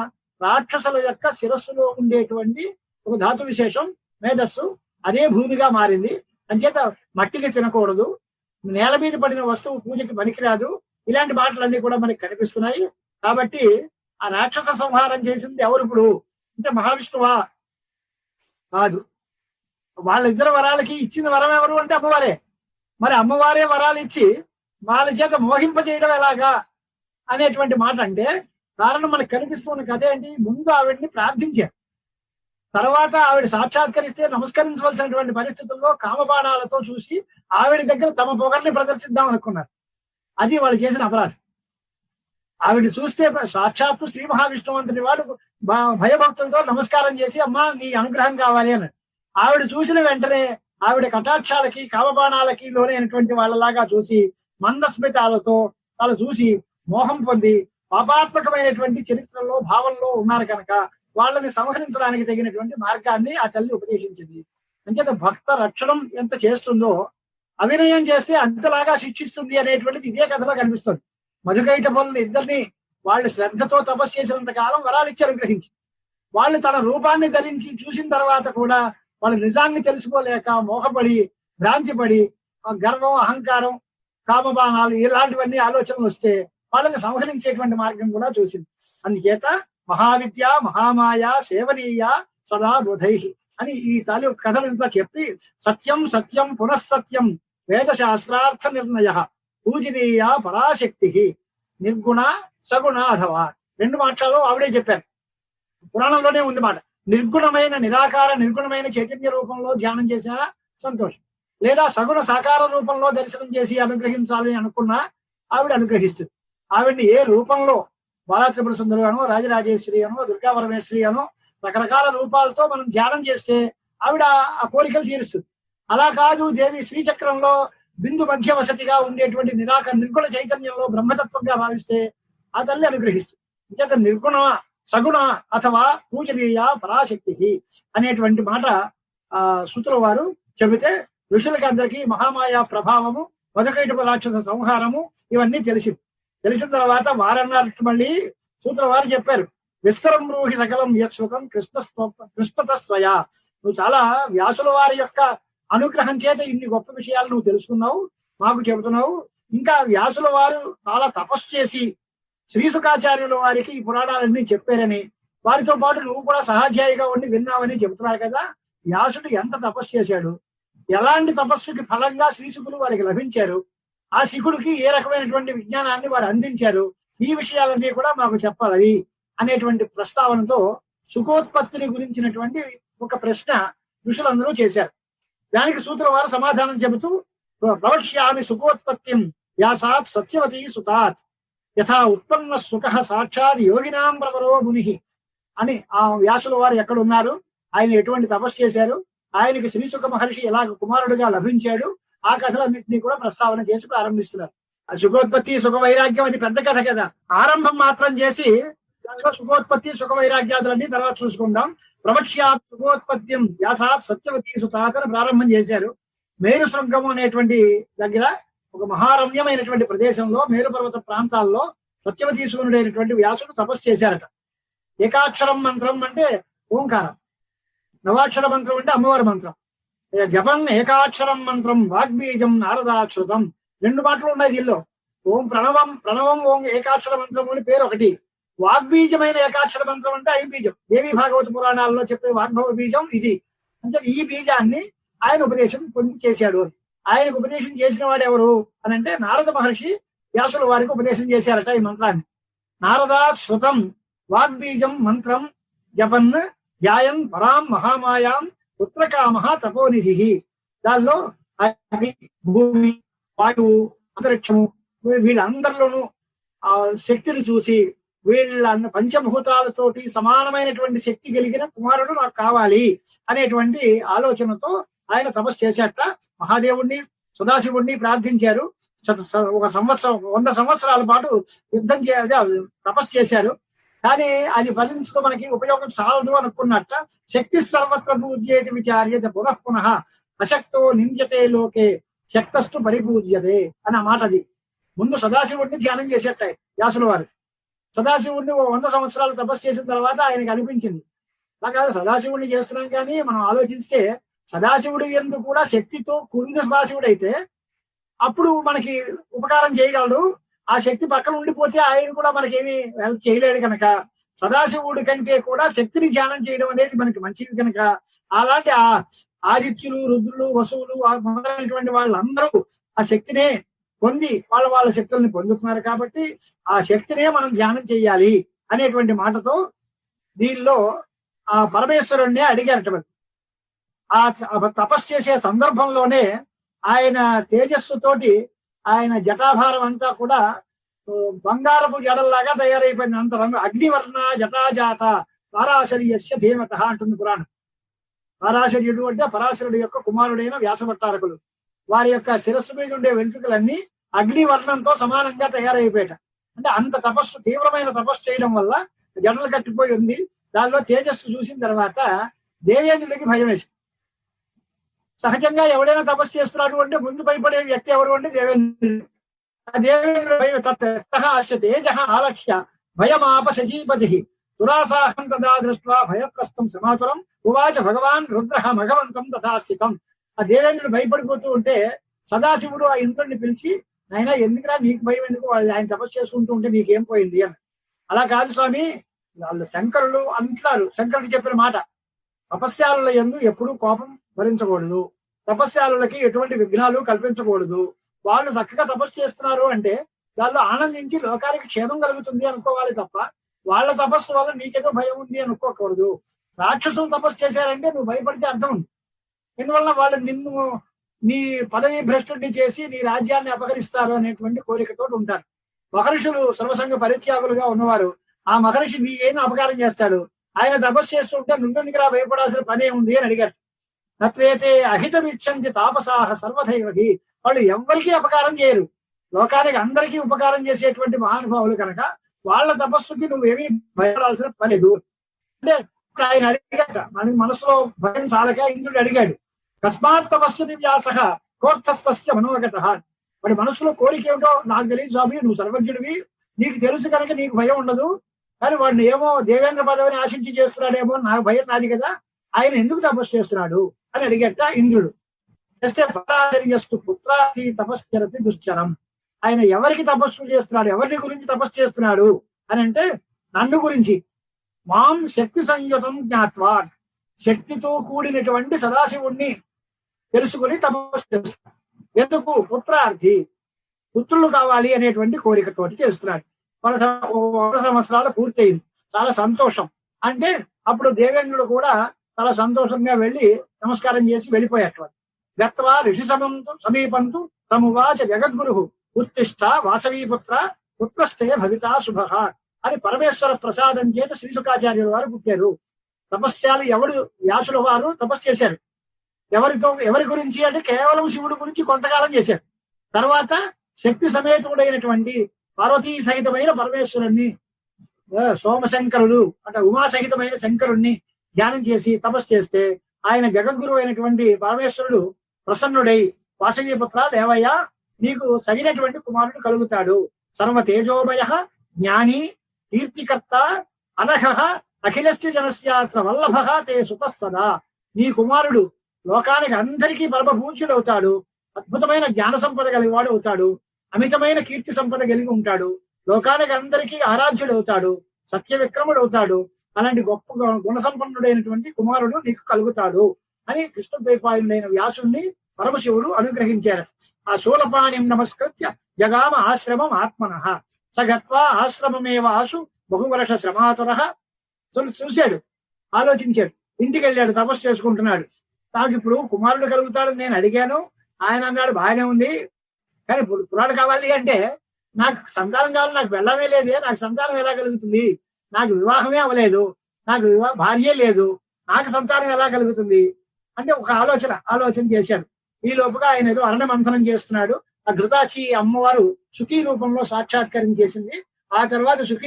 రాక్షసుల యొక్క శిరస్సులో ఉండేటువంటి ఒక ధాతు విశేషం మేధస్సు. అదే భూమిగా మారింది. అంచేత మట్టిని తినకూడదు, నేల మీద పడిన వస్తువు పూజకి పనికిరాదు, ఇలాంటి మాటలన్నీ కూడా మనకి కనిపిస్తున్నాయి. కాబట్టి ఆ రాక్షస సంహారం చేసింది ఎవరు ఇప్పుడు అంటే మహావిష్ణువా? కాదు. వాళ్ళిద్దరు వరాలకి ఇచ్చిన వరం ఎవరు అంటే అమ్మవారే. మరి అమ్మవారే వరాలు ఇచ్చి వాళ్ళ చేత మోహింపజేయడం ఎలాగా అనేటువంటి మాట అంటే కారణం మనకు కనిపిస్తున్న కథ ఏంటి? ముందు ఆవిడ్ని ప్రార్థించారు, తర్వాత ఆవిడ సాక్షాత్కరిస్తే నమస్కరించవలసినటువంటి పరిస్థితుల్లో కామబాణాలతో చూసి ఆవిడ దగ్గర తమ పొగర్ని ప్రదర్శిద్దాం అనుకున్నారు. అది వాళ్ళు చేసిన అపరాధం. ఆవిడ చూస్తే సాక్షాత్తు శ్రీ మహావిష్ణువు అంతటి వాడు భయభక్తులతో నమస్కారం చేసి అమ్మా నీ అనుగ్రహం కావాలి అన్నాడు. ఆవిడ చూసిన వెంటనే ఆవిడ కటాక్షాలకి కామబాణాలకి లోనైనటువంటి వాళ్ళలాగా చూసి మందస్మితాలతో వాళ్ళు చూసి మోహం పొంది పాపాత్మకమైనటువంటి చరిత్రలో భావంలో ఉన్నారు కనుక వాళ్ళని సంహరించడానికి తగినటువంటి మార్గాన్ని ఆ తల్లి ఉపదేశించింది. అంచేత భక్త రక్షణం ఎంత చేస్తుందో అవినయం చేస్తే అంతలాగా శిక్షిస్తుంది అనేటువంటిది ఇదే కథలో కనిపిస్తుంది. మధుకైటభులను ఇద్దరిని వాళ్ళు శ్రద్ధతో తపస్సు చేసినంత కాలం వరాలు ఇచ్చి అనుగ్రహించి, వాళ్ళు తన రూపాన్ని ధరించి చూసిన తర్వాత కూడా వాళ్ళ నిజాన్ని తెలుసుకోలేక మోహపడి భ్రాంతిపడి గర్వం, అహంకారం, కామబాణాలు ఇలాంటివన్నీ ఆలోచనలు వస్తే వాళ్ళని సంహరించేటువంటి మార్గం కూడా చూసింది. అందుచేత మహావిద్య మహామాయ సేవనీయ సదా బుధై అని ఈ తాలూకు కథలు ఇంత చెప్పి సత్యం సత్యం పునఃసత్యం వేదశాస్త్రార్థ నిర్ణయ పూజనీయ పరాశక్తి నిర్గుణ సగుణ అథవా. రెండు మాటలు ఆవిడే చెప్పారు, పురాణంలోనే ఉంది మాట. నిర్గుణమైన నిరాకార నిర్గుణమైన చైతన్య రూపంలో ధ్యానం చేసినా సంతోషం, లేదా సగుణ సాకార రూపంలో దర్శనం చేసి అనుగ్రహించాలని అనుకున్నా ఆవిడ అనుగ్రహిస్తుంది. ఆవిడ్ని ఏ రూపంలో బాలాత్రిపుర సుందరి అనో, రాజరాజేశ్వరి అనో, దుర్గా పరమేశ్వరి అనో రకరకాల రూపాలతో మనం ధ్యానం చేస్తే ఆవిడ ఆ కోరికలు తీరుస్తుంది. అలా కాదు, దేవి శ్రీచక్రంలో బిందు మధ్య వసతిగా ఉండేటువంటి నిర్గుణ చైతన్యంలో బ్రహ్మతత్వంగా భావిస్తే ఆ తల్లి అనుగ్రహిస్తుంది. ఇంకేత నిర్గుణ సగుణ అథవా పూజనీయ పరాశక్తి అనేటువంటి మాట సూతుల వారు చెబితే ఋషులకి అందరికీ మహామాయా ప్రభావము, మధుకైటభ రాక్షస సంహారము ఇవన్నీ తెలిసిన తర్వాత వారన్నట్టు మళ్ళీ సూతుల వారు చెప్పారు, విస్తరం రూహి సకలం యత్సుఖం కృష్ణతస్వయా. నువ్వు చాలా వ్యాసుల వారి యొక్క అనుగ్రహం చేత ఇన్ని గొప్ప విషయాలు నువ్వు తెలుసుకున్నావు, మాకు చెబుతున్నావు. ఇంకా వ్యాసుల వారు చాలా తపస్సు చేసి శ్రీసుఖాచార్యుల వారికి ఈ పురాణాలన్నీ చెప్పారని, వారితో పాటు నువ్వు కూడా సహాధ్యాయిగా ఉండి విన్నావని చెబుతున్నారు కదా. వ్యాసుడు ఎంత తపస్సు చేశాడు, ఎలాంటి తపస్సుకి ఫలంగా శ్రీసుకులు వారికి లభించారు, ఆ శిఖుడికి ఏ రకమైనటువంటి విజ్ఞానాన్ని వారు అందించారు, ఈ విషయాలన్నీ కూడా మాకు చెప్పాలి అనేటువంటి ప్రస్తావనతో సుఖోత్పత్తిని గురించినటువంటి ఒక ప్రశ్న ఋషులందరూ చేశారు. దానికి సూత్ర వారు సమాధానం చెబుతూ ప్రవక్ష్యామి సుఖోత్పత్తిం వ్యాసాత్ సత్యవతీ సుతాత్ యథా ఉత్పన్న సుఖ సాక్షాత్ యోగినాం ప్రవరో ముని అని. ఆ వ్యాసుల వారు ఎక్కడ ఉన్నారు, ఆయన ఎటువంటి తపస్సు చేశారు, ఆయనకి శ్రీసుఖ మహర్షి ఎలాగ కుమారుడుగా లభించాడు, ఆ కథలన్నింటినీ కూడా ప్రస్తావన చేసి ప్రారంభిస్తున్నారు. ఆ సుఖోత్పత్తి సుఖ వైరాగ్యం అది పెద్ద కథ కదా, ఆరంభం మాత్రం చేసి దాంట్లో సుఖోత్పత్తి సుఖ వైరాగ్యాదులన్నీ తర్వాత చూసుకుందాం. ప్రవక్ష్యాత్ సుఖోత్పత్తిం వ్యాసాత్ సత్యవతీ సుతాతను ప్రారంభం చేశారు. మేరు శృంగము అనేటువంటి దగ్గర ఒక మహారమ్యమైనటువంటి ప్రదేశంలో మేరు పర్వత ప్రాంతాల్లో సత్యవతీశ్వరుడైనటువంటి వ్యాసుడు తపస్సు చేశారట. ఏకాక్షరం మంత్రం అంటే ఓంకారం, నవాక్షర మంత్రం అంటే అమ్మవారి మంత్రం. జపన్ ఏకాక్షరం మంత్రం వాగ్బీజం నారదాశ్రుతం. 2 మాటలు ఉన్నాయి దీనిలో. ఓం ప్రణవం ఓం ఏకాక్షర మంత్రం అని పేరు ఒకటి. వాగ్బీజమైన ఏకాక్షర మంత్రం అంటే 5 బీజం. దేవి భాగవత పురాణాల్లో చెప్పే వాగ్భవ బీజం ఇది. అంటే ఈ బీజాన్ని ఆయన ఉపదేశం పొంది చేశాడు. ఆయనకు ఉపదేశం చేసిన వాడు ఎవరు అని అంటే నారద మహర్షి వ్యాసుల వారికి ఉపదేశం చేశారట ఈ మంత్రాన్ని. నారదా శృతం వాగ్బీజం మంత్రం జపన్ ధ్యాయన్ పరాం మహామాయాం పుత్రకామ తపోనిధి. దానిలో అగ్ని, భూమి, వాయువు, అంతరిక్షము వీళ్ళందరిలోనూ ఆ శక్తిని చూసి వీళ్ళ పంచభూతాలతోటి సమానమైనటువంటి శక్తి కలిగిన కుమారుడు నాకు కావాలి అనేటువంటి ఆలోచనతో ఆయన తపస్సు చేశాట. మహాదేవుణ్ణి సదాశివుణ్ణి ప్రార్థించారు. ఒక 100 సంవత్సరాల పాటు యుద్ధం తపస్సు చేశారు. కానీ అది ఫలించుకో మనకి ఉపయోగం చాలదు అనుకున్నట్ట. శక్తి సర్వత్ర పూజ్యేతి విచార్యత పునః పునః అశక్తో నింద్యతే లోకే శక్తస్తు పరిపూజ్యతే అని ఆ మాట. అది ముందు సదాశివుడిని ధ్యానం చేసేట వ్యాసుల వారు. సదాశివుడిని 100 సంవత్సరాలు తపస్సు చేసిన తర్వాత ఆయనకి అనిపించింది, అలా కాదు సదాశివుడిని చేస్తున్నాం కానీ మనం ఆలోచిస్తే సదాశివుడి యందు కూడా శక్తితో కూడిన సదాశివుడు అయితే అప్పుడు మనకి ఉపకారం చేయగలడు. ఆ శక్తి పక్కన ఉండిపోతే ఆయన కూడా మనకేమి హెల్ప్ చేయలేడు కనుక సదాశివుడి కంటే కూడా శక్తిని ధ్యానం చేయడం అనేది మనకి మంచిది కనుక అలాంటి ఆదిత్యులు, రుద్రులు, వసువులు మొదలైనటువంటి వాళ్ళందరూ ఆ శక్తినే పొంది వాళ్ళ శక్తుల్ని పొందుతున్నారు కాబట్టి ఆ శక్తినే మనం ధ్యానం చేయాలి అనేటువంటి మాటతో దీనిలో ఆ పరమేశ్వరుణ్ణి అడిగారట. ఆ తపస్సు చేసే సందర్భంలోనే ఆయన తేజస్సుతోటి ఆయన జటాభారం అంతా కూడా బంగారపు జడల్లాగా తయారైపోయింది. అంత రంగు. అగ్నివర్ణ జటాజాత పరాశర్యస్య ధీమత అంటుంది పురాణం. పరాశర్యుడు అంటే పరాశరుడు యొక్క కుమారుడైన వ్యాసభట్టారకులు. వారి యొక్క శిరస్సు మీద ఉండే వెంట్రుకలన్నీ అగ్నివర్ణంతో సమానంగా తయారైపోయాట. అంటే అంత తపస్సు, తీవ్రమైన తపస్సు చేయడం వల్ల జడలు కట్టిపోయి ఉంది. దానిలో తేజస్సు చూసిన తర్వాత దేవేంద్రుడికి భయం వేసింది. సహజంగా ఎవడైనా తపస్సు చేస్తున్నాడు అంటే ముందు భయపడే వ్యక్తి ఎవరు అంటే దేవేంద్రుడు. ఆ దేవేంద్రుడు భయం తేజ ఆలక్ష్య భయమాప సజీపతి దురాసాహం తదా దృష్ట్వా భయప్రస్థం సమాతురం ఉవాచ భగవాన్ రుద్ర మఘవంతం తథాస్థితం. ఆ దేవేంద్రుడు భయపడిపోతూ ఉంటే సదాశివుడు ఆ ఇంద్రుడిని పిలిచి, నాయనా ఎందుకురా నీకు భయం ఎందుకు, ఆయన తపస్సు చేసుకుంటూ ఉంటే నీకేం పోయింది అని. అలా కాదు స్వామి, వాళ్ళు శంకరులు అంటున్నారు. శంకరుడు చెప్పిన మాట, తపస్యాల యందు ఎప్పుడూ కోపం భరించకూడదు, తపస్యాలకి ఎటువంటి విఘ్నాలు కల్పించకూడదు. వాళ్ళు చక్కగా తపస్సు చేస్తున్నారు అంటే దానిలో ఆనందించి లోకానికి క్షేమం కలుగుతుంది అనుకోవాలి తప్ప వాళ్ళ తపస్సు వల్ల నీకేదో భయం ఉంది అనుకోకూడదు. రాక్షసులు తపస్సు చేశారంటే నువ్వు భయపడితే అర్థం ఉంది. ఎందువల్ల వాళ్ళు నిన్ను నీ పదవి భ్రష్టుడిని చేసి నీ రాజ్యాన్ని అపహరిస్తారు అనేటువంటి కోరికతో ఉంటారు. మహర్షులు సర్వసంగ పరిత్యాగులుగా ఉన్నవారు. ఆ మహర్షి నీకేదో అపకారం చేస్తాడు, ఆయన తపస్సు చేస్తుంటే నువ్వెందుకురా భయపడాల్సిన పనే ఉంది అని అడిగారు. తత్వేతే అహితమిచ్చంతి తాపసాహ సర్వదైవకి. వాళ్ళు ఎవ్వరికీ అపకారం చేయరు, లోకానికి అందరికీ ఉపకారం చేసేటువంటి మహానుభావులు కనుక వాళ్ళ తపస్సుకి నువ్వేమీ భయపడాల్సిన పని లేదు అంటే ఆయన అడిగాట. మనకి మనసులో భయం చాలక ఇంద్రుడు అడిగాడు, కస్మాత్ తపస్సుది వ్యాస కోర్థస్పస్య మనోగత. వాడి మనసులో కోరిక ఏమిటో నాకు తెలియదు స్వామి, నువ్వు సర్వజ్ఞుడివి, నీకు తెలుసు కనుక నీకు భయం ఉండదు. కానీ వాడిని ఏమో దేవేంద్ర పదవిని ఆశించి చేస్తున్నాడేమో, నాకు భయం నాది కదా, ఆయన ఎందుకు తపస్సు చేస్తున్నాడు అని అడిగట ఇంద్రుడు. చేస్తే పరాశర్యస్తు పుత్రాతి తపశ్చరతి దుశ్చరం. ఆయన ఎవరికి తపస్సు చేస్తున్నాడు, ఎవరిని గురించి తపస్సు చేస్తున్నాడు అని అంటే నన్ను గురించి. మాం శక్తి సంయుతం జ్ఞాత్వా, శక్తితో కూడినటువంటి సదాశివుణ్ణి తెలుసుకుని తపస్సు చేస్తున్నాడు. ఎందుకు? పుత్రార్థి, పుత్రులు కావాలి అనేటువంటి కోరికతోటి చేస్తున్నాడు. 100 సంవత్సరాలు పూర్తయింది, చాలా సంతోషం అంటే అప్పుడు దేవేంద్రుడు కూడా చాలా సంతోషంగా వెళ్ళి నమస్కారం చేసి వెళ్ళిపోయాడు. గత్వా ఋషి సమీపంతు తమువాచ జగద్గురు ఉత్తిష్ట వాసవీపుత్ర పుత్రస్తే భవితా శుభ అని పరమేశ్వర ప్రసాదం చేత శ్రీ శుకాచార్యుల వారు పుట్టారు. తపస్యాలు ఎవడు? వ్యాసుల వారు తపస్సు చేశారు. ఎవరి గురించి అంటే కేవలం శివుడి గురించి కొంతకాలం చేశారు. తర్వాత శక్తి సమేతుడైనటువంటి పార్వతీ సహితమైన పరమేశ్వరుణ్ణి, సోమశంకరుడు అంటే ఉమాసహితమైన శంకరుణ్ణి ధ్యానం చేసి తపస్సు చేస్తే ఆయన జగద్గురు అయినటువంటి పరమేశ్వరుడు ప్రసన్నుడై, వాసవీపుత్ర దేవయ్య నీకు సగినటువంటి కుమారుడు కలుగుతాడు, సర్వ తేజోమయ జ్ఞాని కీర్తికర్త అనఘ అఖిలస్య జనస్యాత్ర వల్లభ తే సుతస్తదా. నీ కుమారుడు లోకానికి అందరికీ పరమ పూజ్యుడు అవుతాడు, అద్భుతమైన జ్ఞాన సంపద కలిగి వాడు అవుతాడు, అమితమైన కీర్తి సంపద కలిగి ఉంటాడు, లోకానికి అందరికీ ఆరాధ్యుడు అవుతాడు, సత్య విక్రముడు అవుతాడు. అలాంటి గొప్ప గుణ సంపన్నుడైనటువంటి కుమారుడు నీకు కలుగుతాడు అని కృష్ణద్వైపాయుడైన వ్యాసుణ్ణి పరమశివుడు అనుగ్రహించారు. ఆ శూలపాణిం నమస్కృత్య జగామ ఆశ్రమం ఆత్మనః సగత్వా ఆశ్రమమేవ ఆశు బహువర్ష శ్రమాతురః. చూశాడు, ఆలోచించాడు, ఇంటికి వెళ్ళాడు, తపస్సు చేసుకుంటున్నాడు. నాకు ఇప్పుడు కుమారుడు కలుగుతాడని నేను అడిగాను, ఆయన అన్నాడు బాగానే ఉంది, కానీ కుమారుడు కావాలి అంటే నాకు సంతానం కావాలి, నాకు వెళ్ళమే లేదే, నాకు సంతానం ఎలా కలుగుతుంది, నాకు వివాహమే అవ్వలేదు, నాకు భార్యే లేదు, నాకు సంతానం ఎలా కలుగుతుంది అంటే ఒక ఆలోచన చేశాడు. ఈ లోపుగా ఆయన ఏదో అరణ్య మంథనం చేస్తున్నాడు. ఆ ఘృతాచి అమ్మవారు సుఖీ రూపంలో సాక్షాత్కరించేసింది. ఆ తర్వాత సుఖ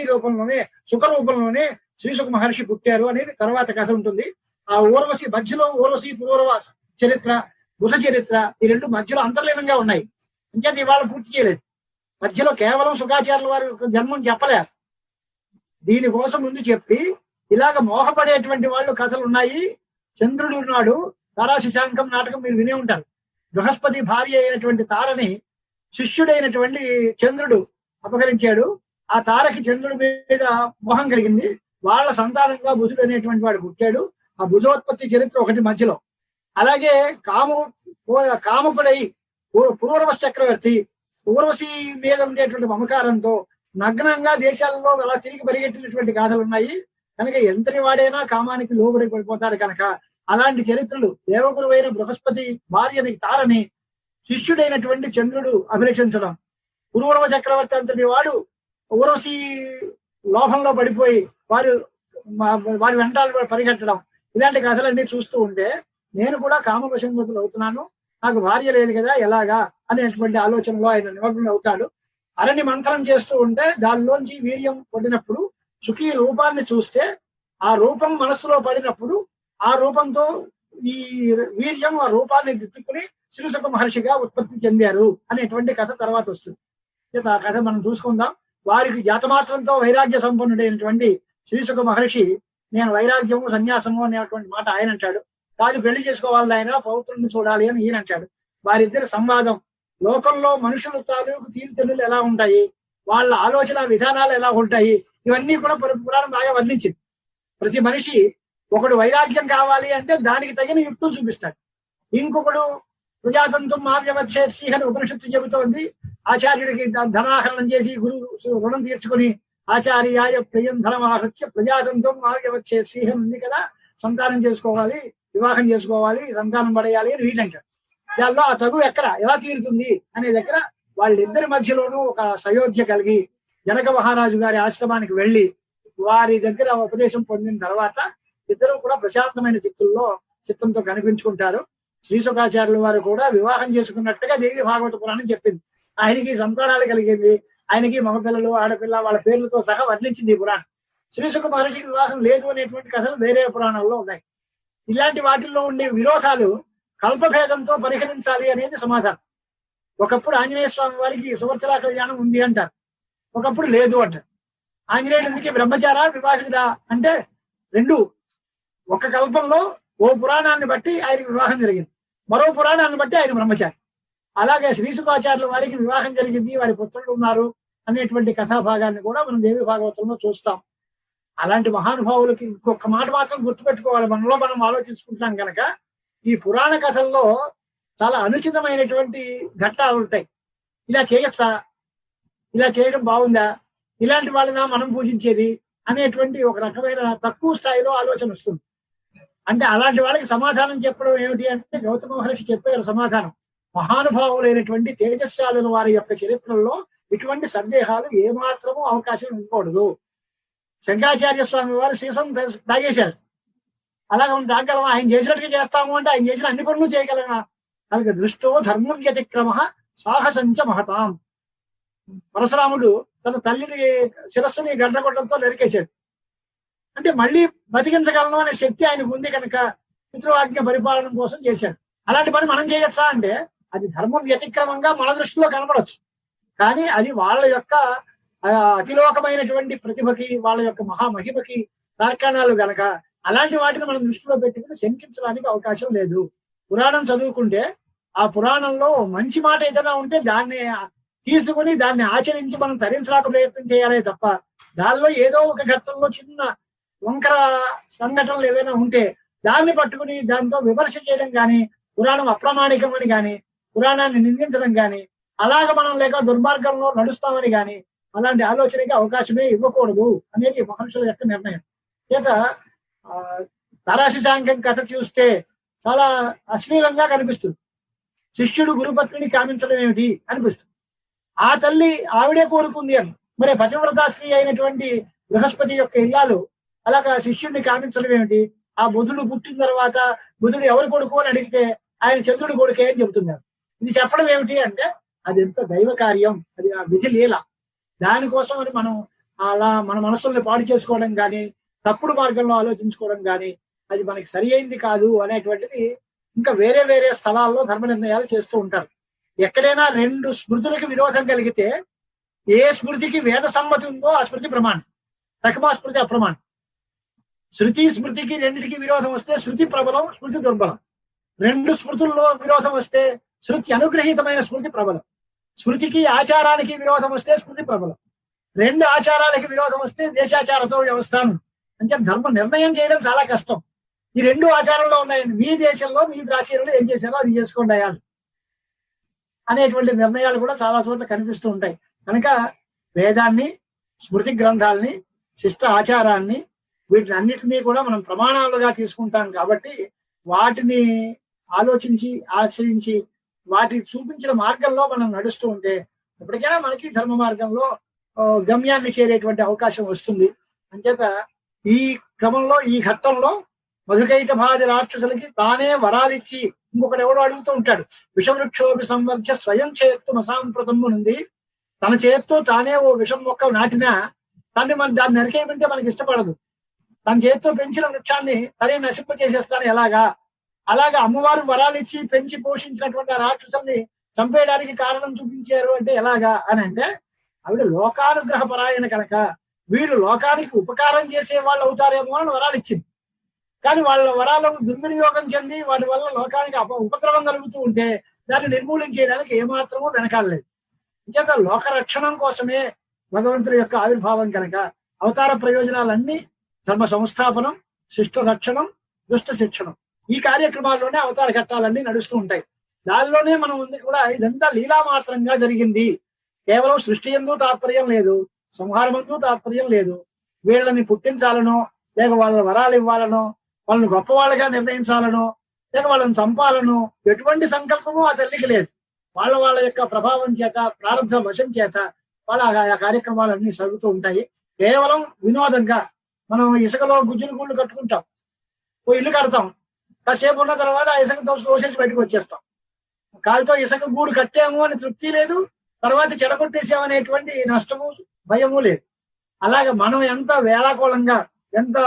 రూపంలోనే శ్రీసుఖ మహర్షి పుట్టారు అనేది తర్వాత కథ ఉంటుంది. ఆ ఊర్వశి మధ్యలో ఊర్వశి పురూరవ చరిత్ర, బుధ చరిత్ర, ఈ రెండు మధ్యలో అంతర్లీనంగా ఉన్నాయి. ఇంకేది ఇవాళ పూర్తి చేయలేదు. మధ్యలో కేవలం సుఖాచార్యుల వారి జన్మం చెప్పలేరు. దీనికోసం ముందు చెప్పి ఇలాగ మోహపడేటువంటి వాళ్ళు కథలు ఉన్నాయి. చంద్రుడు నాడు తారాశశాంకం నాటకం మీరు వినే ఉంటారు. బృహస్పతి భార్య అయినటువంటి తారని శిష్యుడైనటువంటి చంద్రుడు అపహరించాడు. ఆ తారకి చంద్రుడి మీద మోహం కలిగింది. వాళ్ళ సంతానంగా బుధుడు అనేటువంటి వాడు పుట్టాడు. ఆ భుజోత్పత్తి చరిత్ర ఒకటి మధ్యలో. అలాగే కాముకుడై పూర్వవశ చక్రవర్తి ఊర్వశి మీద ఉండేటువంటి మమకారంతో నగ్నంగా దేశాలలో అలా తిరిగి పరిగెట్టినటువంటి గాథలు ఉన్నాయి. కనుక ఎంతటి వాడైనా కామానికి లోబడి పడిపోతారు. కనుక అలాంటి చరిత్రలు దేవగురువైన బృహస్పతి భార్యని తారని శిష్యుడైనటువంటి చంద్రుడు అభిలషించడం, పూర్వవ చక్రవర్తి అంతటి వాడు ఊర్వశి లోహంలో పడిపోయి వారి వెంటాలు పరిగెట్టడం, ఇలాంటి కథలన్నీ చూస్తూ ఉంటే నేను కూడా కామవశంగతులు అవుతున్నాను, నాకు భార్య లేదు కదా ఎలాగా అనేటువంటి ఆలోచనలో ఆయన నిమగ్నం అవుతాడు. అరణి మంత్రం చేస్తూ ఉంటే దానిలోంచి వీర్యం పడినప్పుడు సుఖీ రూపాన్ని చూస్తే ఆ రూపం మనస్సులో పడినప్పుడు ఆ రూపంతో ఈ వీర్యం ఆ రూపాన్ని దిద్దుకుని శ్రీసుఖ మహర్షిగా ఉత్పత్తి చెందారు అనేటువంటి కథ తర్వాత వస్తుంది. ఆ కథ మనం చూసుకుందాం. వారికి జాతమాత్రంతో వైరాగ్య సంపన్నుడైనటువంటి శ్రీసుఖ మహర్షి నేను వైరాగ్యము సన్యాసము అనేటువంటి మాట ఆయన అంటాడు. కాదు పెళ్లి చేసుకోవాలి ఆయన, పౌత్రుడిని చూడాలి అని ఈయన అంటాడు. వారిద్దరి సంవాదం లోకంలో మనుషుల తాలూకు తీరుతెన్నులు ఎలా ఉంటాయి, వాళ్ళ ఆలోచన విధానాలు ఎలా ఉంటాయి, ఇవన్నీ కూడా పురాణం బాగా వర్ణించింది. ప్రతి మనిషి ఒకడు వైరాగ్యం కావాలి అంటే దానికి తగిన యుక్తులు చూపిస్తాడు. ఇంకొకడు ప్రజాతంత్రం మావ్యవచ్చేసి అని ఉపనిషత్తు చెబుతోంది. ఆచార్యుడికి ధనాహరణం చేసి గురువు రుణం తీర్చుకుని ఆచార్యాయ ప్రియం ధనం ఆహృత్య ప్రజాతంత్రం మావ్యవచ్చేసి అని ఉంది కదా, సంతానం చేసుకోవాలి, వివాహం చేసుకోవాలి, సంతానం పడేయాలి అని వీటంటాడు. దానిలో ఆ తగు ఎక్కడ ఎలా తీరుతుంది అనే దగ్గర వాళ్ళిద్దరి మధ్యలోనూ ఒక సయోధ్య కలిగి జనక మహారాజు గారి ఆశ్రమానికి వెళ్ళి వారి దగ్గర ఉపదేశం పొందిన తర్వాత ఇద్దరు కూడా ప్రశాంతమైన చిత్తంతో కనిపించుకుంటారు. శ్రీసుఖాచార్యుల వారు కూడా వివాహం చేసుకున్నట్టుగా దేవి భాగవత పురాణం చెప్పింది. ఆయనకి సంతానాలు కలిగింది, ఆయనకి మగపిల్లలు ఆడపిల్ల వాళ్ళ పేర్లతో సహా వర్ణించింది ఈ పురాణం. శ్రీసుఖ మహర్షికి వివాహం లేదు అనేటువంటి కథలు వేరే పురాణాల్లో ఉన్నాయి. ఇలాంటి వాటిల్లో ఉండే విరోధాలు కల్పభేదంతో పరిహరించాలి అనేది సమాధానం. ఒకప్పుడు ఆంజనేయ స్వామి వారికి సువర్చలా కళ్యాణం ఉంది అంటారు, ఒకప్పుడు లేదు అంటారు. ఆంజనేయుడు ఎందుకు బ్రహ్మచారా వివాహితుడా అంటే రెండు, ఒక కల్పంలో ఓ పురాణాన్ని బట్టి ఆయనకి వివాహం జరిగింది, మరో పురాణాన్ని బట్టి ఆయన బ్రహ్మచారి. అలాగే శ్రీసుఖాచార్యుల వారికి వివాహం జరిగింది, వారి పుత్రులు ఉన్నారు అనేటువంటి కథాభాగాన్ని కూడా మనం దేవి భాగవతంలో చూస్తాం. అలాంటి మహానుభావులకి ఇంకొక మాట మాత్రం గుర్తుపెట్టుకోవాలి, మనలో మనం ఆలోచించుకుంటాం కనుక ఈ పురాణ కథల్లో చాలా అనుచితమైనటువంటి ఘట్టాలు ఉంటాయి. ఇలా చేయొచ్చా, ఇలా చేయడం బాగుందా, ఇలాంటి వాళ్ళనా మనం పూజించేది అనేటువంటి ఒక రకమైన తక్కువ స్థాయిలో ఆలోచన వస్తుంది. అంటే అలాంటి వాళ్ళకి సమాధానం చెప్పడం ఏమిటి అంటే గౌతమ మహర్షి చెప్పారు సమాధానం. మహానుభావులైనటువంటి తేజస్శాలుల వారి యొక్క చరిత్రల్లో ఇటువంటి సందేహాలు ఏమాత్రమూ అవకాశం ఇవ్వకూడదు. శంకరాచార్య స్వామి వారు సీసం తాగేశారు, అలాగే తాగలమా, ఆయన చేసినట్టుగా చేస్తాము అంటే ఆయన చేసిన అన్ని పనులు చేయగలమా? అలాగే దృష్టో ధర్మం వ్యతిక్రమ సాహసంచ మహతాం. పరశురాముడు తన తల్లిని శిరస్సుని గంటగొట్టడంతో నరికేశాడు. అంటే మళ్ళీ బతికించగలను అనే శక్తి ఆయనకు ఉంది కనుక పితృవాజ్ఞ పరిపాలన కోసం చేశాడు. అలాంటి పని మనం చేయొచ్చా అంటే అది ధర్మం వ్యతిక్రమంగా మన దృష్టిలో కనపడవచ్చు, కానీ అది వాళ్ళ యొక్క అతిలోకమైనటువంటి ప్రతిభకి, వాళ్ళ యొక్క మహామహిమకి తార్కాణాలు గనక అలాంటి వాటిని మనం దృష్టిలో పెట్టుకుని శంకించడానికి అవకాశం లేదు. పురాణం చదువుకుంటే ఆ పురాణంలో మంచి మాట ఏదైనా ఉంటే దాన్ని తీసుకుని దాన్ని ఆచరించి మనం తరించడానికి ప్రయత్నం చేయాలే తప్ప దానిలో ఏదో ఒక ఘట్టంలో చిన్న వంకర సంఘటనలు ఏవైనా ఉంటే దాన్ని పట్టుకుని దాంతో విమర్శ చేయడం కానీ, పురాణం అప్రామాణికం అని కానీ, పురాణాన్ని నిందించడం కానీ, అలాగ మనం లేక దుర్మార్గంలో నడుస్తామని కానీ అలాంటి ఆలోచనకి అవకాశమే ఇవ్వకూడదు అనేది మహర్షుల యొక్క నిర్ణయం. చేత తారాశశాంకం కథ చూస్తే చాలా అశ్లీలంగా కనిపిస్తుంది. శిష్యుడు గురుపత్నిని కామించడం ఏమిటి అనిపిస్తుంది. ఆ తల్లి ఆవిడే కోరుకుంది అని. మరి పతివ్రతా స్త్రీ అయినటువంటి బృహస్పతి యొక్క ఇల్లాలు అలాగా శిష్యుడిని కామించడం ఏమిటి? ఆ బుధుడు పుట్టిన తర్వాత బుధుడు ఎవరి కొడుకు అని అడిగితే ఆయన చంద్రుడి కొడుకే అని చెబుతున్నారు. ఇది చెప్పడం ఏమిటి అంటే అది ఎంత దైవ కార్యం, అది ఆ విధి లీల. దానికోసం అని మనం అలా మన మనసుల్ని పాడు చేసుకోవడం కానీ, తప్పుడు మార్గంలో ఆలోచించుకోవడం కానీ అది మనకి సరి అయింది కాదు అనేటువంటిది ఇంకా వేరే వేరే స్థలాల్లో ధర్మ నిర్ణయాలు చేస్తూ ఉంటారు. ఎక్కడైనా రెండు స్మృతులకి విరోధం కలిగితే ఏ స్మృతికి వేద సమ్మతి ఉందో ఆ స్మృతి ప్రమాణం, తకమా స్మృతి అప్రమాణం. శృతి స్మృతికి రెండింటికి విరోధం వస్తే శృతి ప్రబలం, స్మృతి దుర్బలం. రెండు స్మృతుల్లో విరోధం వస్తే శృతి అనుగ్రహీతమైన స్మృతి ప్రబలం. స్మృతికి ఆచారానికి విరోధం వస్తే స్మృతి ప్రబలం. రెండు ఆచారాలకి విరోధం వస్తే దేశాచారతో వ్యవస్థానం. అంటే ధర్మ నిర్ణయం చేయడం చాలా కష్టం. ఈ రెండు ఆచారంలో ఉన్నాయండి, మీ దేశంలో మీ ప్రాచీనంలో ఏం చేశారో అది చేసుకోండి అయ్యాలి అనేటువంటి నిర్ణయాలు కూడా చాలా చోట్ల కనిపిస్తూ ఉంటాయి. కనుక వేదాన్ని, స్మృతి గ్రంథాలని, శిష్ట ఆచారాన్ని వీటిని అన్నిటినీ కూడా మనం ప్రమాణాలుగా తీసుకుంటాం. కాబట్టి వాటిని ఆలోచించి ఆశ్రయించి వాటి చూపించిన మార్గంలో మనం నడుస్తూ ఉంటే ఎప్పటికైనా మనకి ధర్మ మార్గంలో గమ్యాన్ని చేరేటువంటి అవకాశం వస్తుంది. అంచేత ఈ క్రమంలో ఈ ఘట్టంలో మధుకైటభాది రాక్షసులకి తానే వరాలిచ్చి ఇంకొకటి ఎవడో అడుగుతూ ఉంటాడు. విషవృక్షోపి సంవర్ధ్య స్వయం చేత్తు అసాంప్రతము ఉంది. తన చేత్తో తానే ఓ విషం మొక్క నాటినా దాన్ని నరికేయమంటే మనకి ఇష్టపడదు. తన చేత్తో పెంచిన వృక్షాన్ని తనే నశింప చేసేస్తాను ఎలాగా? అలాగా అమ్మవారు వరాలిచ్చి పెంచి పోషించినటువంటి ఆ రాక్షసుల్ని చంపేయడానికి కారణం చూపించారు అంటే ఎలాగా అని అంటే ఆవిడ లోకానుగ్రహ పరాయణ కనుక వీళ్ళు లోకానికి ఉపకారం చేసే వాళ్ళు అవుతారేమో అని వరాలు ఇచ్చింది. కానీ వాళ్ళ వరాలను దుర్వినియోగం చెంది వాటి వల్ల లోకానికి ఉపద్రవం కలుగుతూ ఉంటే దాన్ని నిర్మూలించేయడానికి ఏమాత్రమూ వెనకాడలేదు. ఇంకేత లోక రక్షణం కోసమే భగవంతుడి యొక్క ఆవిర్భావం కనుక అవతార ప్రయోజనాలన్నీ ధర్మ సంస్థాపనం, శిష్ట రక్షణం, దుష్ట శిక్షణం, ఈ కార్యక్రమాల్లోనే అవతార ఘట్టాలన్నీ నడుస్తూ ఉంటాయి. దానిలోనే మనం ఉంది కూడా ఇదంతా లీలా మాత్రంగా జరిగింది. కేవలం సృష్టి యందు తాత్పర్యం లేదు, సంహారమందు తాత్పర్యం లేదు. వీళ్ళని పుట్టించాలనో లేక వాళ్ళ వరాలు ఇవ్వాలనో వాళ్ళని గొప్పవాళ్ళగా నిర్ణయించాలనో లేక వాళ్ళని చంపాలనో ఎటువంటి సంకల్పము ఆ తల్లికి లేదు. వాళ్ళ యొక్క ప్రభావం చేత, ప్రారంభ వశం చేత వాళ్ళ ఆ కార్యక్రమాలన్నీ సాగుతూ ఉంటాయి. కేవలం వినోదంగా మనం ఇసుకలో గుజ్జులు గూళ్ళు కట్టుకుంటాం, ఓ ఇల్లు కడతాం, కాసేపు ఉన్న తర్వాత ఆ ఇసుక తోసేసి బయటకు వచ్చేస్తాం. కాలుతో ఇసుక గూడు కట్టాము అని తృప్తి లేదు, తర్వాత చెడగొట్టేసామనేటువంటి నష్టము భయము లేదు. అలాగే మనం ఎంత వేళాకోళంగా ఎంత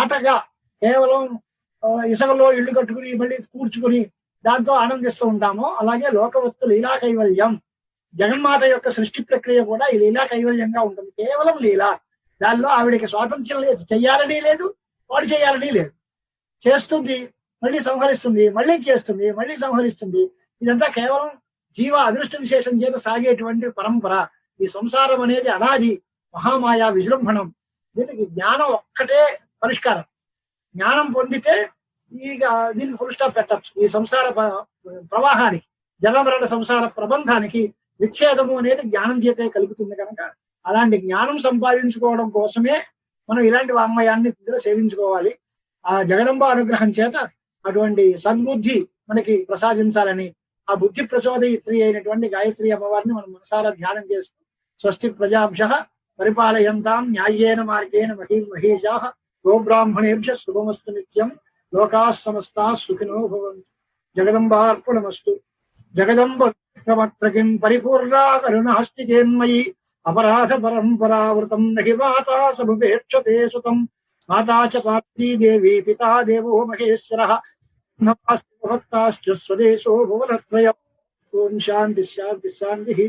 ఆటగా కేవలం ఇసుకలో ఇల్లు కట్టుకుని మళ్ళీ కూర్చుకుని దాంతో ఆనందిస్తూ ఉంటామో అలాగే లోకవత్తు లీలా కైవల్యం, జగన్మాత యొక్క సృష్టి ప్రక్రియ కూడా ఈ లీలా కైవల్యంగా ఉంటుంది. కేవలం లీలా. దానిలో ఆవిడకి స్వాతంత్ర్యం లేదు, చెయ్యాలని లేదు, వాడు చేయాలని లేదు. చేస్తుంది, మళ్ళీ సంహరిస్తుంది, మళ్ళీ చేస్తుంది, మళ్ళీ సంహరిస్తుంది. ఇదంతా కేవలం జీవ అదృష్ట విశేషం చేత సాగేటువంటి పరంపర. ఈ సంసారం అనేది అనాది మహామాయా విజృంభణం. దీనికి జ్ఞానం ఒక్కటే పరిష్కారం. జ్ఞానం పొందితే దీనికి ఫుల్ స్టాప్ పెట్టచ్చు. ఈ సంసార ప్రవాహానికి, జనమరణ సంసార ప్రబంధానికి విచ్ఛేదము అనేది జ్ఞానం చేతే కలుగుతుంది. కనుక అలాంటి జ్ఞానం సంపాదించుకోవడం కోసమే మనం ఇలాంటి వాంగ్మయాన్ని సేవించుకోవాలి. ఆ జగదంబ అనుగ్రహం చేత అటువంటి సద్బుద్ధి మనకి ప్రసాదించాలని ఆ బుద్ధి ప్రచోదయిత్రి అయినటువంటి గాయత్రి అమ్మవారిని మనం మనసారా ధ్యానం చేస్తూ స్వస్తి ప్రజాభ్యః పరిపాలయంతాం న్యాయేన మార్గేణ మహీమహేషాః గోబ్రాహ్మణేభ్యః శుభమస్తు నిత్యం. లోకాః సమస్తాః సుఖినో భవంతు. జగదంబార్పణమస్తు. జగదంబ కిం పరిపూర్ణా కరుణహస్తి చేన్మయి అపరాధ పరంపరావృతం నహి మాతా సముపేక్షతే సుతం. మాతా చ పార్వతీ దేవీ పితా దేవో మహేశ్వరః భక్తాశ్చ స్వదేశో భువనత్రయం. ఓం శాంతి శాంతి శాంతి.